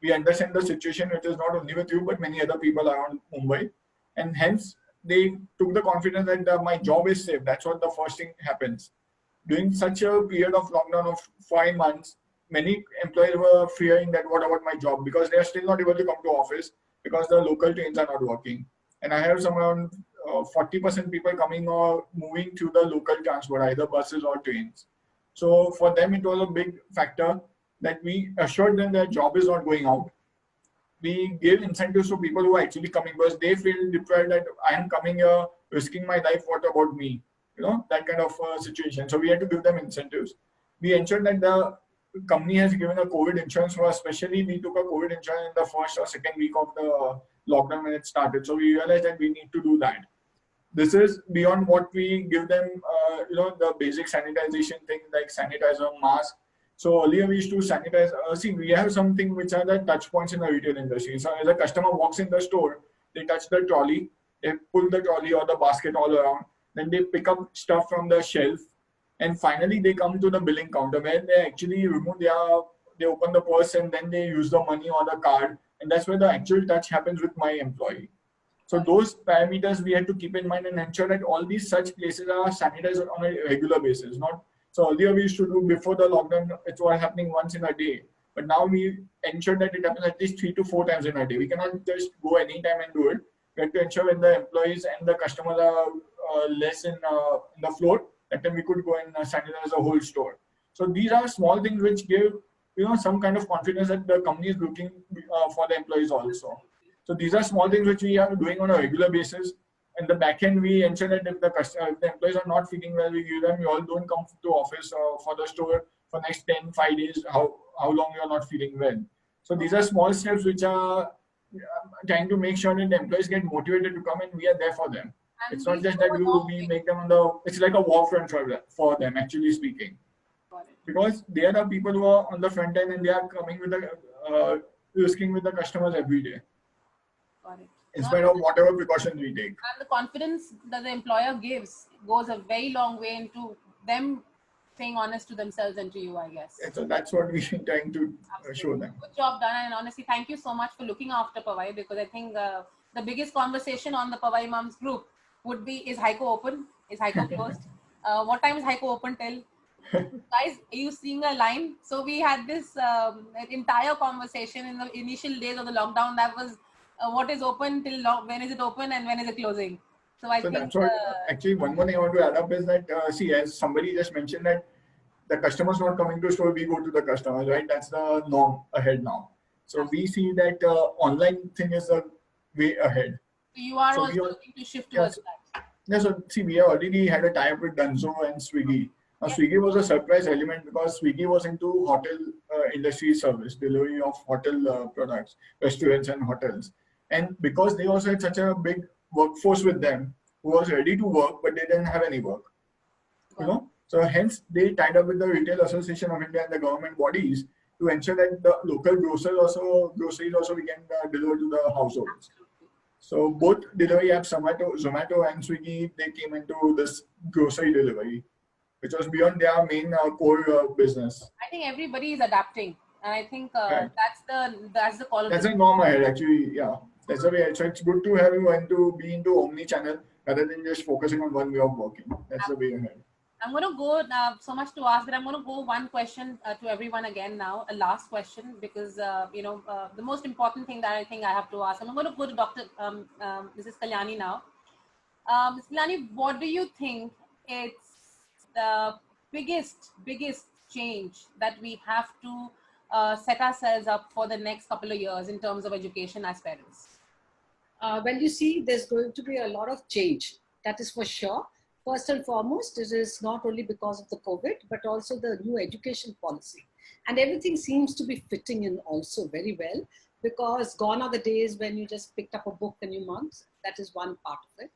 We understand the situation, which is not only with you, but many other people around Mumbai. And hence, they took the confidence that my job is safe. That's what the first thing happens. During such a period of lockdown of 5 months, many employees were fearing that what about my job? Because they are still not able to come to office because the local trains are not working. And I have some around 40% people coming or moving to the local transport, either buses or trains. So for them, it was a big factor that we assured them that job is not going out. We gave incentives to people who are actually coming because they feel deprived that I am coming here, risking my life, what about me? You know, that kind of situation. So we had to give them incentives. We ensured that the company has given a COVID insurance for us. Especially we took a COVID insurance in the first or second week of the lockdown when it started. So we realized that we need to do that. This is beyond what we give them, the basic sanitization things like sanitizer, mask. So earlier we used to sanitize. See, we have something which are the touch points in the retail industry. So as a customer walks in the store, they touch the trolley, they pull the trolley or the basket all around, then they pick up stuff from the shelf, and finally they come to the billing counter where they actually remove they open the purse and then they use the money or the card, and that's where the actual touch happens with my employee. So those parameters we had to keep in mind and ensure that all these such places are sanitized on a regular basis. So earlier we used to do before the lockdown, it was happening once in a day. But now we ensure that it happens at least 3 to 4 times in a day. We cannot just go anytime and do it. We have to ensure when the employees and the customers are less in the floor, that time we could go and sanitize the whole store. So these are small things which give some kind of confidence that the company is looking for the employees also. So these are small things which we are doing on a regular basis. In the back end, we ensure that if the employees are not feeling well, we give them, you all don't come to office for the store for next 5 days, how long you are not feeling well. So these are small steps which are trying to make sure that the employees get motivated to come, and we are there for them. And it's not just that we make them it's like a war front for them, actually speaking. Because they are the people who are on the front end and they are coming with risking with the customers every day. Got it. In spite of whatever precautions we take. And the confidence that the employer gives goes a very long way into them staying honest to themselves and to you, I guess. Yeah, so that's what we're trying to show them. Good job done, and honestly, thank you so much for looking after Powai, because I think the biggest conversation on the Powai Moms group would be, is Haiko open? Is Haiko closed? What time is Haiko open till? Guys, are you seeing a line? So we had this entire conversation in the initial days of the lockdown. That was what is open till when is it open and when is it closing? So I think that's what actually one more thing I want to add up is that see, as somebody just mentioned, that the customers not coming to store, we go to the customers, right? That's the norm ahead now. So we see that online thing is a way ahead. So you are also looking to shift towards that. Yeah, so see, we already had a tie-up with Dunzo and Swiggy. Now, Swiggy was a surprise element because Swiggy was into hotel industry service, delivery of hotel products, restaurants and hotels. And because they also had such a big workforce with them who was ready to work, but they didn't have any work, So hence they tied up with the Retail Association of India and the government bodies to ensure that the local groceries also we can deliver to the households. So both delivery apps, Zomato and Swiggy, they came into this grocery delivery, which was beyond their main core business. I think everybody is adapting, and I think that's the quality. That's a norm ahead, actually. Yeah, that's the way. So it's good to have you and to be into omni-channel rather than just focusing on one way of working. That's the way ahead. I'm going to go so much to ask, but I'm going to go one question to everyone again now, a last question, because the most important thing that I think I have to ask. I'm going to go to Dr. Mrs. Kalyani now. Ms. Kalyani, what do you think it's the biggest change that we have to set ourselves up for the next couple of years in terms of education as parents? Well, you see, there's going to be a lot of change. That is for sure. First and foremost, it is not only because of the COVID, but also the new education policy. And everything seems to be fitting in also very well. because gone are the days when you just picked up a book and you mugged. That is one part of it.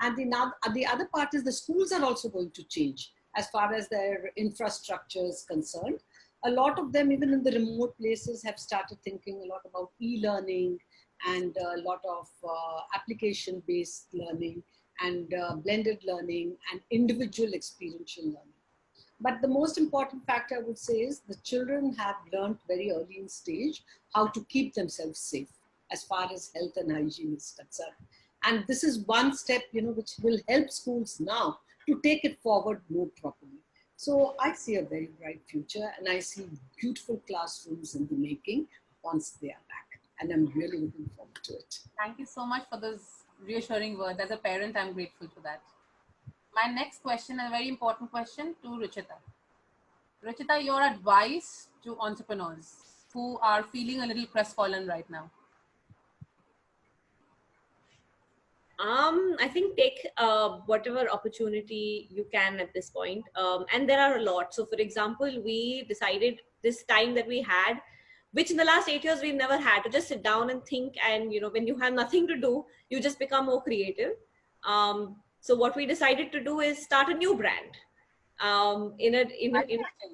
And the other part is the schools are also going to change as far as their infrastructure is concerned. A lot of them, even in the remote places, have started thinking a lot about e-learning and a lot of application-based learning and blended learning and individual experiential learning. But the most important factor I would say is the children have learned very early in stage how to keep themselves safe as far as health and hygiene is concerned. And this is one step, which will help schools now to take it forward more properly. So I see a very bright future, and I see beautiful classrooms in the making once they are back. And I'm really looking forward to it. Thank you so much for those reassuring words. As a parent, I'm grateful for that. My next question, a very important question to Ruchyeta. Ruchyeta, your advice to entrepreneurs who are feeling a little crestfallen right now. I think take whatever opportunity you can at this point. And there are a lot. So for example, we decided this time that we had, which in the last 8 years we've never had, to just sit down and think. And, when you have nothing to do, you just become more creative. So what we decided to do is start a new brand in a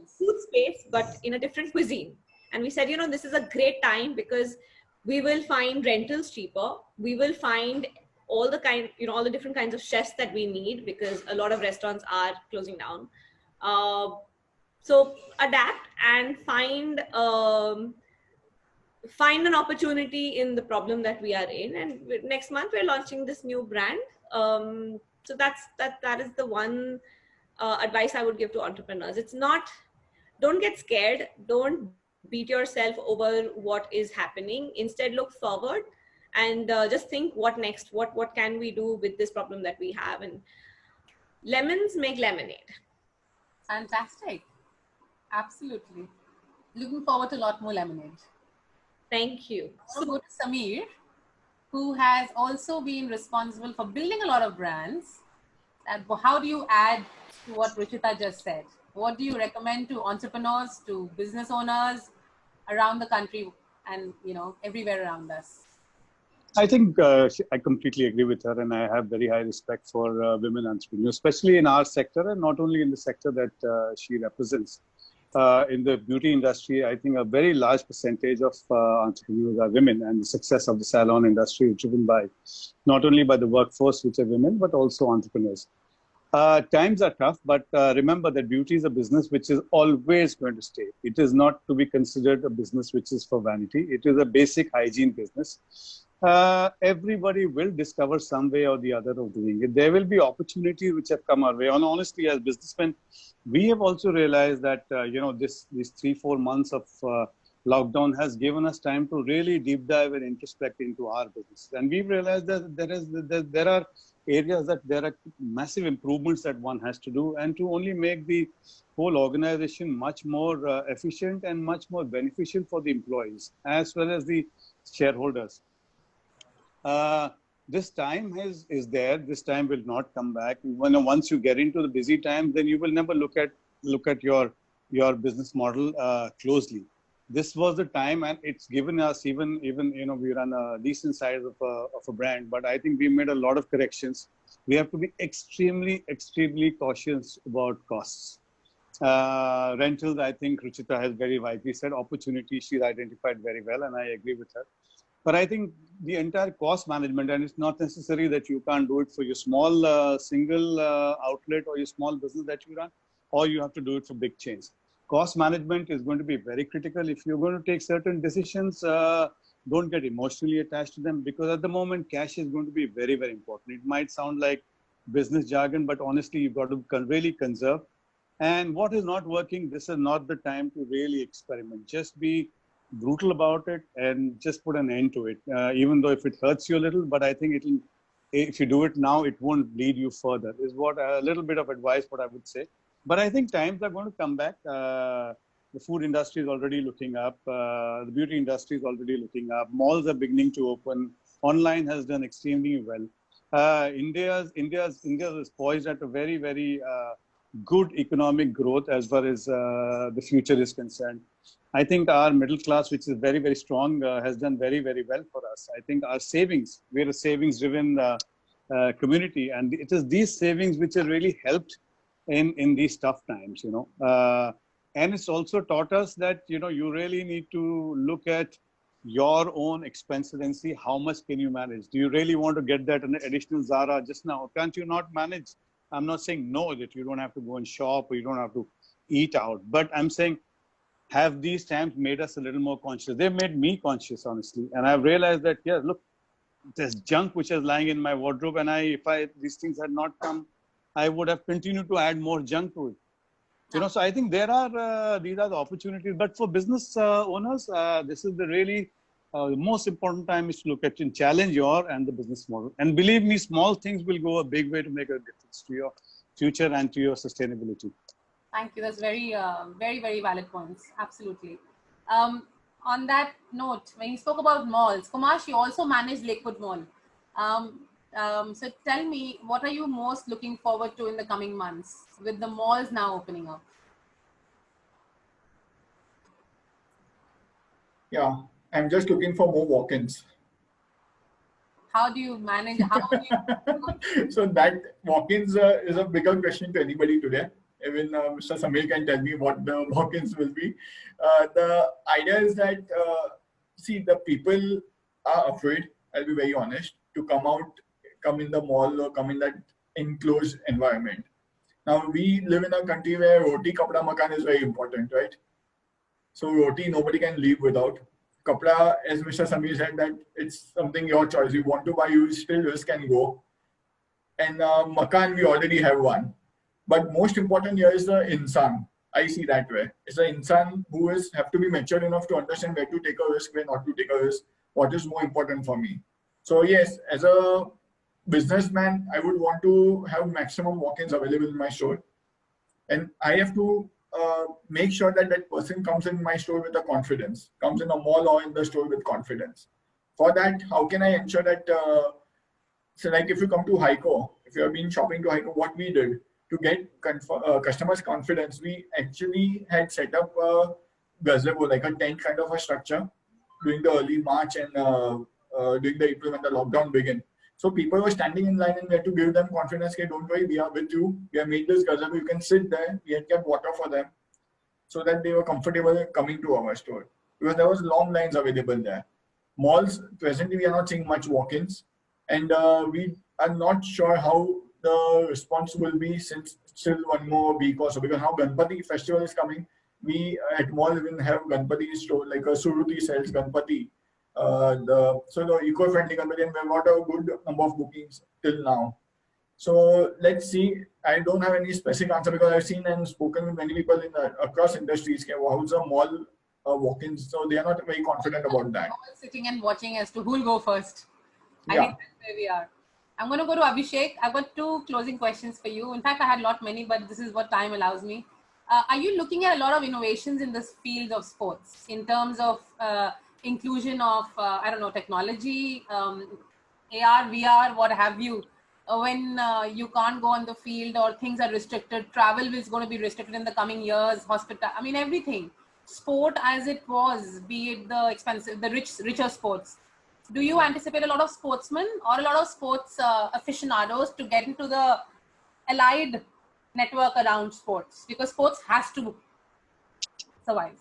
food space, but in a different cuisine. And we said, this is a great time because we will find rentals cheaper. We will find all the all the different kinds of chefs that we need because a lot of restaurants are closing down. So adapt and find an opportunity in the problem that we are in. And next month we're launching this new brand. So that is the one advice I would give to entrepreneurs. Don't get scared. Don't beat yourself over what is happening. Instead, look forward and just think what next, what can we do with this problem that we have. And lemons make lemonade. Fantastic. Absolutely. Looking forward to a lot more lemonade. Thank you. So go to Samir, who has also been responsible for building a lot of brands. And how do you add to what Ruchyeta just said? What do you recommend to entrepreneurs, to business owners around the country and, everywhere around us? I think I completely agree with her, and I have very high respect for women entrepreneurs, especially in our sector, and not only in the sector that she represents. In the beauty industry, I think a very large percentage of entrepreneurs are women, and the success of the salon industry is driven by not only by the workforce, which are women, but also entrepreneurs. Times are tough, but remember that beauty is a business which is always going to stay. It is not to be considered a business which is for vanity. It is a basic hygiene business. Everybody will discover some way or the other of doing it. There will be opportunities which have come our way. And honestly, as businessmen, we have also realized that, these 3-4 months of lockdown has given us time to really deep dive and introspect into our business. And we've realized that there are areas that there are massive improvements that one has to do, and to only make the whole organization much more efficient and much more beneficial for the employees as well as the shareholders. This time is there. This time will not come back. Once you get into the busy time, then you will never look at your business model closely. This was the time, and it's given us even we run a decent size of a brand, but I think we made a lot of corrections. We have to be extremely cautious about costs. Rentals, I think Ruchyeta has very rightly said. Opportunity, she's identified very well, and I agree with her. But I think the entire cost management, and it's not necessary that you can't do it for your small single outlet or your small business that you run, or you have to do it for big chains. Cost management is going to be very critical. If you're going to take certain decisions, don't get emotionally attached to them, because at the moment, cash is going to be very, very important. It might sound like business jargon, but honestly, you've got to really conserve. And what is not working, this is not the time to really experiment. Just be brutal about it and just put an end to it, even though if it hurts you a little. But I think if you do it now, it won't lead you further, is what a little bit of advice what I would say. But I think times are going to come back. The food industry is already looking up. The beauty industry is already looking up. Malls are beginning to open. Online has done extremely well. India is poised at a very, very good economic growth as far as the future is concerned. I think our middle class, which is very, very strong, has done very, very well for us. I think our savings, we're a savings-driven community, and it is these savings which have really helped in these tough times, you know. And it's also taught us that, you know, you really need to look at your own expenses and see how much can you manage. Do you really want to get that additional Zara just now? Can't you not manage? I'm not saying no, that you don't have to go and shop or you don't have to eat out, but I'm saying, have these times made us a little more conscious? They've made me conscious, honestly. And I've realized that, yeah, look, there's junk which is lying in my wardrobe. And if these things had not come, I would have continued to add more junk to it. You know, so I think these are the opportunities. But for business owners, this is the really the most important time is to look at and challenge your and the business model. And believe me, small things will go a big way to make a difference to your future and to your sustainability. Thank you. That's very, very valid points. Absolutely. On that note, when you spoke about malls, Kumash, you also manage Lakewood Mall. So tell me, what are you most looking forward to in the coming months with the malls now opening up? Yeah, I'm just looking for more walk-ins. How do you manage? So that walk-ins is a bigger question to anybody today. Even Mr. Samir can tell me what the walk-ins will be. The idea is that, see, the people are afraid, I'll be very honest, to come in the mall or come in that enclosed environment. Now, we live in a country where roti, kapda, makan is very important, right? So roti, nobody can live without. Kapda, as Mr. Samir said, that it's something your choice. You want to buy, you still risk and go. And makan, we already have one. But most important here is the insan. I see that way. It's the insan who have to be mature enough to understand where to take a risk, where not to take a risk, what is more important for me. So yes, as a businessman, I would want to have maximum walk-ins available in my store. And I have to make sure that that person comes in my store with a confidence, comes in a mall or in the store with confidence. For that, how can I ensure that, so like if you come to Haiko, if you have been shopping to Haiko, what we did, to get customers' confidence, we actually had set up a gazebo, like a tent kind of a structure during the early March and during the April when the lockdown began. So people were standing in line and we had to give them confidence, okay, don't worry, we are with you. We have made this gazebo, you can sit there. We had kept water for them so that they were comfortable coming to our store. Because there was long lines available there. Malls, presently we are not seeing much walk-ins. And we are not sure how the response will be since still one more week or so, because now Ganpati festival is coming. We at mall even have Ganpati store, like a Suruti sells Ganpati. So the eco-friendly Ganpati, and we've got a good number of bookings till now. So let's see. I don't have any specific answer because I've seen and spoken with many people in across industries. How's a mall walk-ins? So they are not very confident about that. Sitting and watching as to who will go first. Yeah. I think that's where we are. I'm going to go to Abhishek. I've got two closing questions for you. In fact, I had many, but this is what time allows me. Are you looking at a lot of innovations in this field of sports in terms of inclusion of, I don't know, technology, AR, VR, what have you? When you can't go on the field or things are restricted, travel is going to be restricted in the coming years, hospital, I mean, everything. Sport as it was, be it the expensive, the richer sports. Do you anticipate a lot of sportsmen or a lot of sports aficionados to get into the allied network around sports? Because sports has to survive.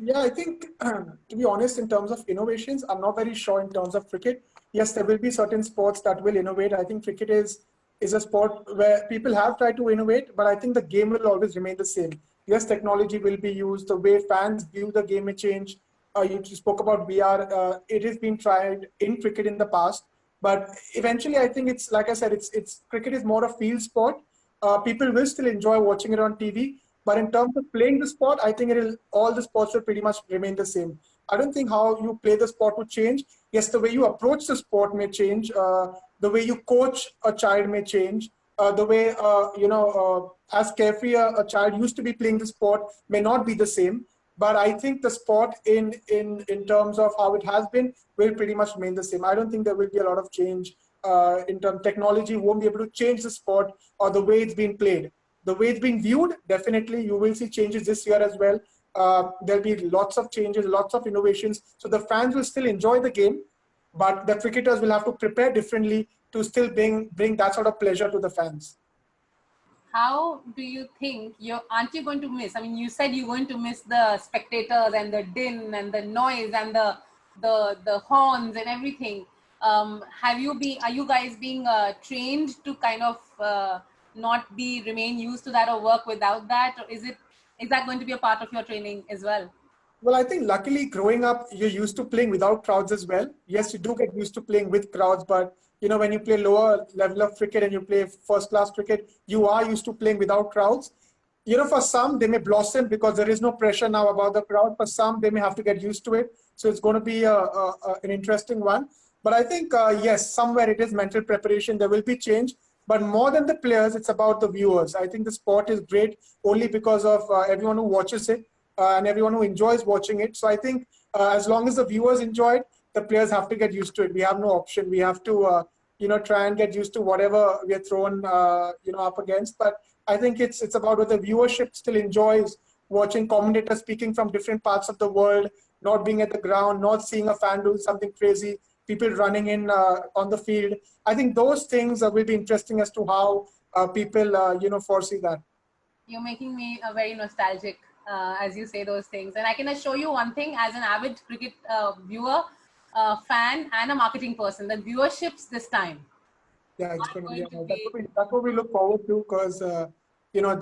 Yeah, I think, to be honest, in terms of innovations, I'm not very sure in terms of cricket. Yes, there will be certain sports that will innovate. I think cricket is a sport where people have tried to innovate, but I think the game will always remain the same. Yes, technology will be used. The way fans view the game may change. You spoke about VR. It has been tried in cricket in the past, but eventually, I think it's like I said, it's cricket is more a field sport. People will still enjoy watching it on TV, but in terms of playing the sport, I think all the sports will pretty much remain the same. I don't think how you play the sport will change. Yes, the way you approach the sport may change. The way you coach a child may change. The way as carefree a child used to be playing the sport may not be the same. But I think the sport in terms of how it has been will pretty much remain the same. I don't think there will be a lot of change in terms of technology won't be able to change the sport or the way it's being played. the way it's being viewed, definitely you will see changes this year as well. There'll be lots of changes, lots of innovations. So the fans will still enjoy the game, but the cricketers will have to prepare differently to still bring that sort of pleasure to the fans. How do you think aren't you going to miss? I mean, you said you're going to miss the spectators and the din and the noise and the horns and everything. Are you guys being trained to kind of remain used to that or work without that? Or is that going to be a part of your training as well? Well, I think luckily growing up, you're used to playing without crowds as well. Yes, you do get used to playing with crowds, but when you play lower level of cricket and you play first class cricket, you are used to playing without crowds. For some, they may blossom because there is no pressure now about the crowd. For some, they may have to get used to it. So it's going to be an interesting one. But I think, yes, somewhere it is mental preparation. There will be change. But more than the players, it's about the viewers. I think the sport is great only because of everyone who watches it and everyone who enjoys watching it. So I think as long as the viewers enjoy it, the players have to get used to it. We have no option. We have to, try and get used to whatever we are thrown, up against. But I think it's about what the viewership still enjoys watching commentators speaking from different parts of the world, not being at the ground, not seeing a fan do something crazy, people running in on the field. I think those things will be interesting as to how people, foresee that. You're making me very nostalgic as you say those things. And I can assure you one thing, as an avid cricket viewer, fan and a marketing person, the viewerships this time. Yeah, it's going to be, that's what we look forward to, because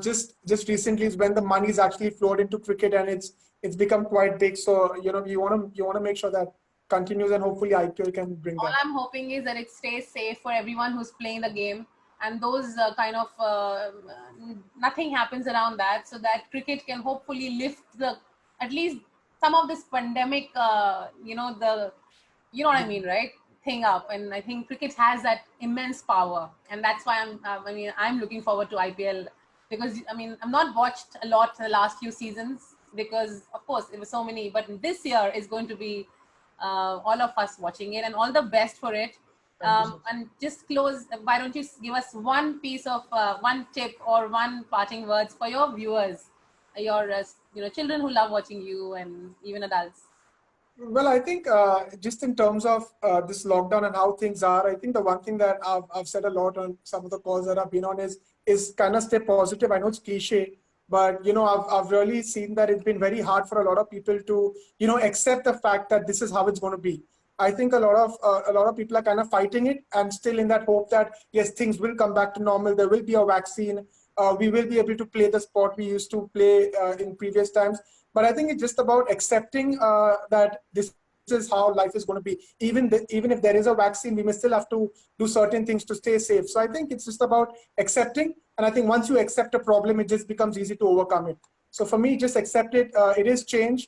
just recently is when the money's actually flowed into cricket and it's become quite big. So you want to make sure that continues, and hopefully IPL can bring that. All I'm hoping is that it stays safe for everyone who's playing the game, and those nothing happens around that, so that cricket can hopefully lift at least some of this pandemic, what I mean, right? Thing up. And I think cricket has that immense power, and that's why I'm looking forward to IPL, because I've not watched a lot in the last few seasons because of course it was so many, but this year is going to be all of us watching it, and all the best for it. And just close, why don't you give us one piece of one tip or one parting words for your viewers, your children who love watching you, and even adults? Well, I think just in terms of this lockdown and how things are, I think the one thing that I've said a lot on some of the calls that I've been on is kind of stay positive. I know it's cliche, but I've really seen that it's been very hard for a lot of people to accept the fact that this is how it's going to be. I think a lot of people are kind of fighting it, and still in that hope that yes, things will come back to normal. There will be a vaccine. We will be able to play the sport we used to play in previous times. But I think it's just about accepting that this is how life is going to be. Even if there is a vaccine, we may still have to do certain things to stay safe. So I think it's just about accepting. And I think once you accept a problem, it just becomes easy to overcome it. So for me, just accept it. It is change.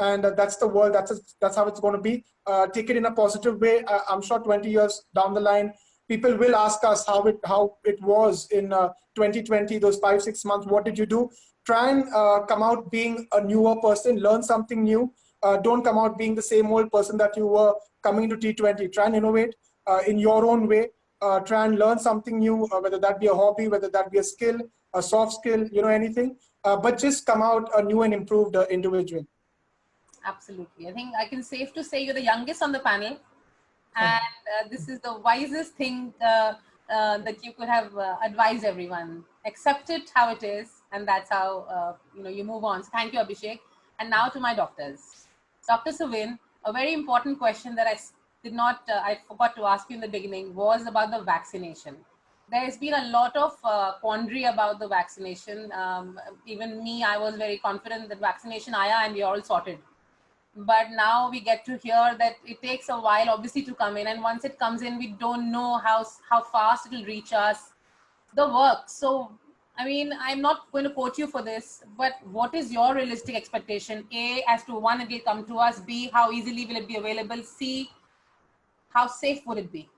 And that's the world. That's how it's going to be. Take it in a positive way. I'm sure 20 years down the line, people will ask us how it was in 2020, those 5-6 months. What did you do? Try and come out being a newer person. Learn something new. Don't come out being the same old person that you were coming into T20. Try and innovate in your own way. Try and learn something new, whether that be a hobby, whether that be a skill, a soft skill, anything. But just come out a new and improved individual. Absolutely. I think I can safe to say you're the youngest on the panel, and this is the wisest thing that you could have advised everyone. Accept it how it is, and that's how you move on. So thank you, Abhishek. And now to my doctors. Dr. Suvin, a very important question that I forgot to ask you in the beginning was about the vaccination. There has been a lot of quandary about the vaccination. Even me, I was very confident that vaccination, and we are all sorted. But now we get to hear that it takes a while, obviously, to come in. And once it comes in, we don't know how fast it will reach us, the work. So, I'm not going to quote you for this, but what is your realistic expectation? A, as to one, it will come to us. B, how easily will it be available? C, how safe would it be?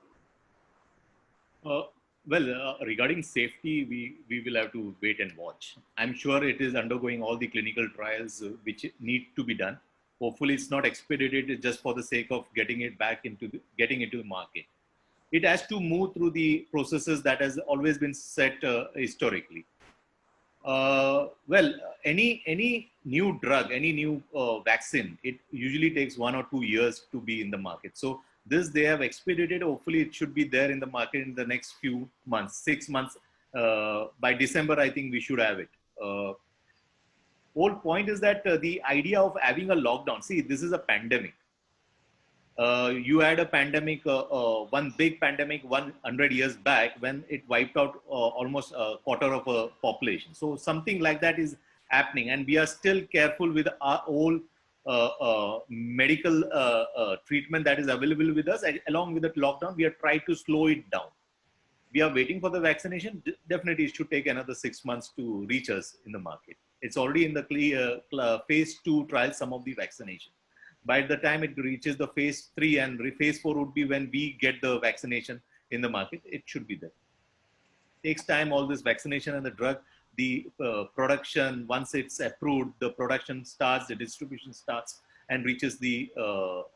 Regarding safety, we will have to wait and watch. I'm sure it is undergoing all the clinical trials which need to be done. Hopefully, it's not expedited just for the sake of getting it getting into the market. It has to move through the processes that has always been set historically. Well, any new drug, any new vaccine, it usually takes 1 or 2 years to be in the market. So this they have expedited. Hopefully, it should be there in the market in the next few months, 6 months. By December, I think we should have it. Whole point is that the idea of having a lockdown. See, this is a pandemic. You had a pandemic, one big pandemic 100 years back when it wiped out almost a quarter of a population. So something like that is happening, and we are still careful with our old medical treatment that is available with us. And along with the lockdown, we are trying to slow it down. We are waiting for the vaccination. Definitely, it should take another 6 months to reach us in the market. It's already in the phase 2 trial, some of the vaccination. By the time it reaches the phase 3 and phase 4 would be when we get the vaccination in the market, it should be there. Takes time, all this vaccination and the drug, the production, once it's approved, the production starts, the distribution starts and reaches the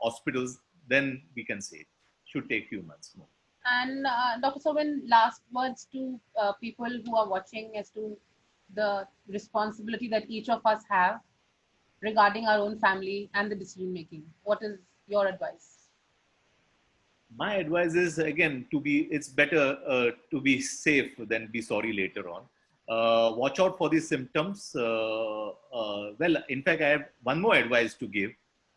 hospitals, then we can say it should take few months more. And Dr. Suvin, last words to people who are watching as to the responsibility that each of us have regarding our own family and the decision making. What is your advice? My advice is, again, it's better to be safe than be sorry later on. Watch out for these symptoms. Well, in fact, I have one more advice to give.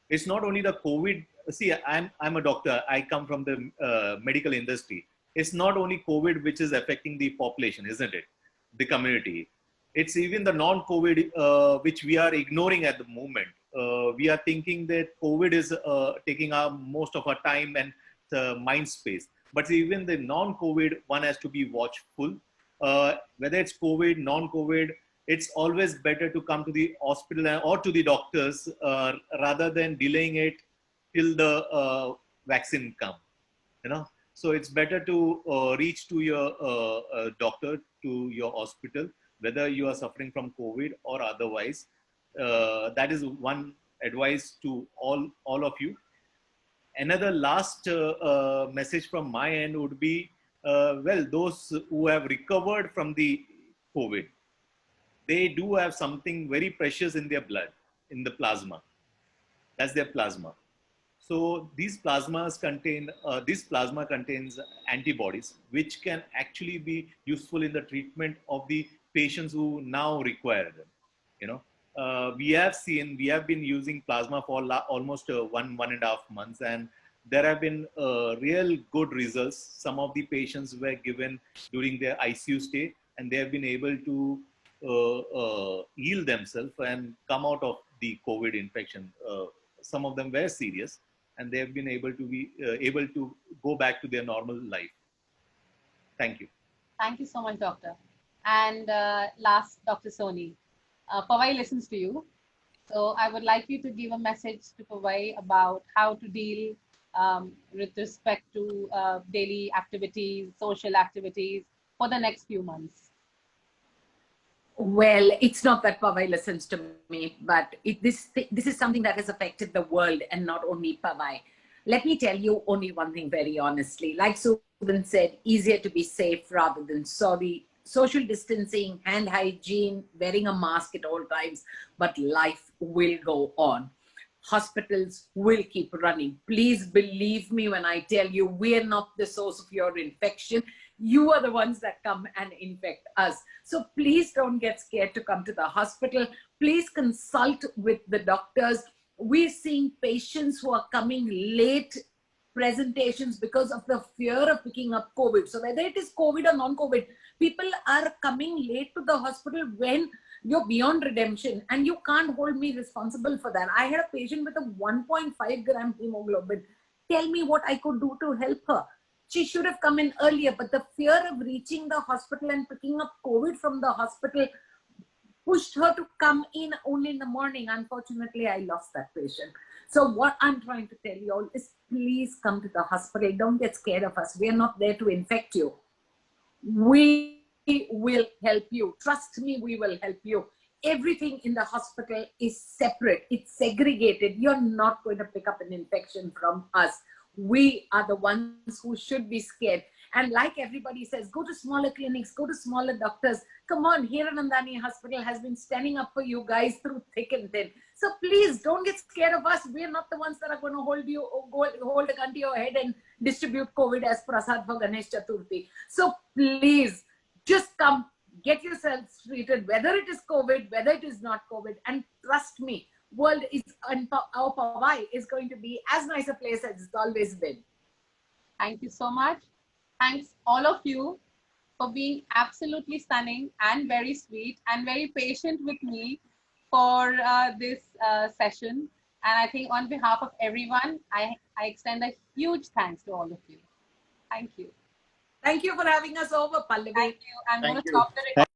It's not only the COVID. See, I'm a doctor. I come from the medical industry. It's not only COVID which is affecting the population, isn't it? The community. It's even the non-COVID which we are ignoring at the moment. We are thinking that COVID is taking most of our time and mind space. But even the non-COVID one has to be watchful. Whether it's COVID, non-COVID, it's always better to come to the hospital or to the doctors rather than delaying it till the vaccine come. You know, so it's better to reach to your doctor, to your hospital, whether you are suffering from COVID or otherwise. That is one advice to all of you. Another last message from my end would be, well, those who have recovered from the COVID, they do have something very precious in their blood, in the plasma. That's their plasma. So these plasma contains antibodies, which can actually be useful in the treatment of the patients who now require them. You know, we have been using plasma for almost 1.5 months, and there have been real good results. Some of the patients were given during their ICU stay, and they have been able to heal themselves and come out of the COVID infection. Some of them were serious, and they have been able to go back to their normal life. Thank you. Thank you so much, doctor. And last, Dr. Soni, Powai listens to you. So I would like you to give a message to Powai about how to deal with respect to daily activities, social activities for the next few months. Well, it's not that Powai listens to me, but this is something that has affected the world and not only Powai. Let me tell you only one thing very honestly. Like Suvin said, easier to be safe rather than sorry. Social distancing, hand hygiene, wearing a mask at all times, but life will go on. Hospitals will keep running. Please believe me when I tell you, we're not the source of your infection. You are the ones that come and infect us. So please don't get scared to come to the hospital. Please consult with the doctors. We're seeing patients who are coming late presentations because of the fear of picking up COVID. So whether it is COVID or non-COVID, people are coming late to the hospital when you're beyond redemption, and you can't hold me responsible for that. I had a patient with a 1.5 gram hemoglobin. Tell me what I could do to help her. She should have come in earlier, but the fear of reaching the hospital and picking up COVID from the hospital pushed her to come in only in the morning. Unfortunately, I lost that patient. So what I'm trying to tell you all is, please come to the hospital. Don't get scared of us. We are not there to infect you. We will help you. Trust me, we will help you. Everything in the hospital is separate. It's segregated. You're not going to pick up an infection from us. We are the ones who should be scared. And like everybody says, go to smaller clinics, go to smaller doctors. Come on, Hiranandani Hospital has been standing up for you guys through thick and thin. So please don't get scared of us. We're not the ones that are going to hold a gun to your head and distribute COVID as prasad for Ganesh Chaturthi. So please just come, get yourselves treated, whether it is COVID, whether it is not COVID. And trust me, world is, our Powai is going to be as nice a place as it's always been. Thank you so much. Thanks all of you for being absolutely stunning and very sweet and very patient with me for this session. And I think on behalf of everyone, I extend a huge thanks to all of you. Thank you. Thank you for having us over, Pallavi. Thank you. I'm going Thank to you. stop the recording.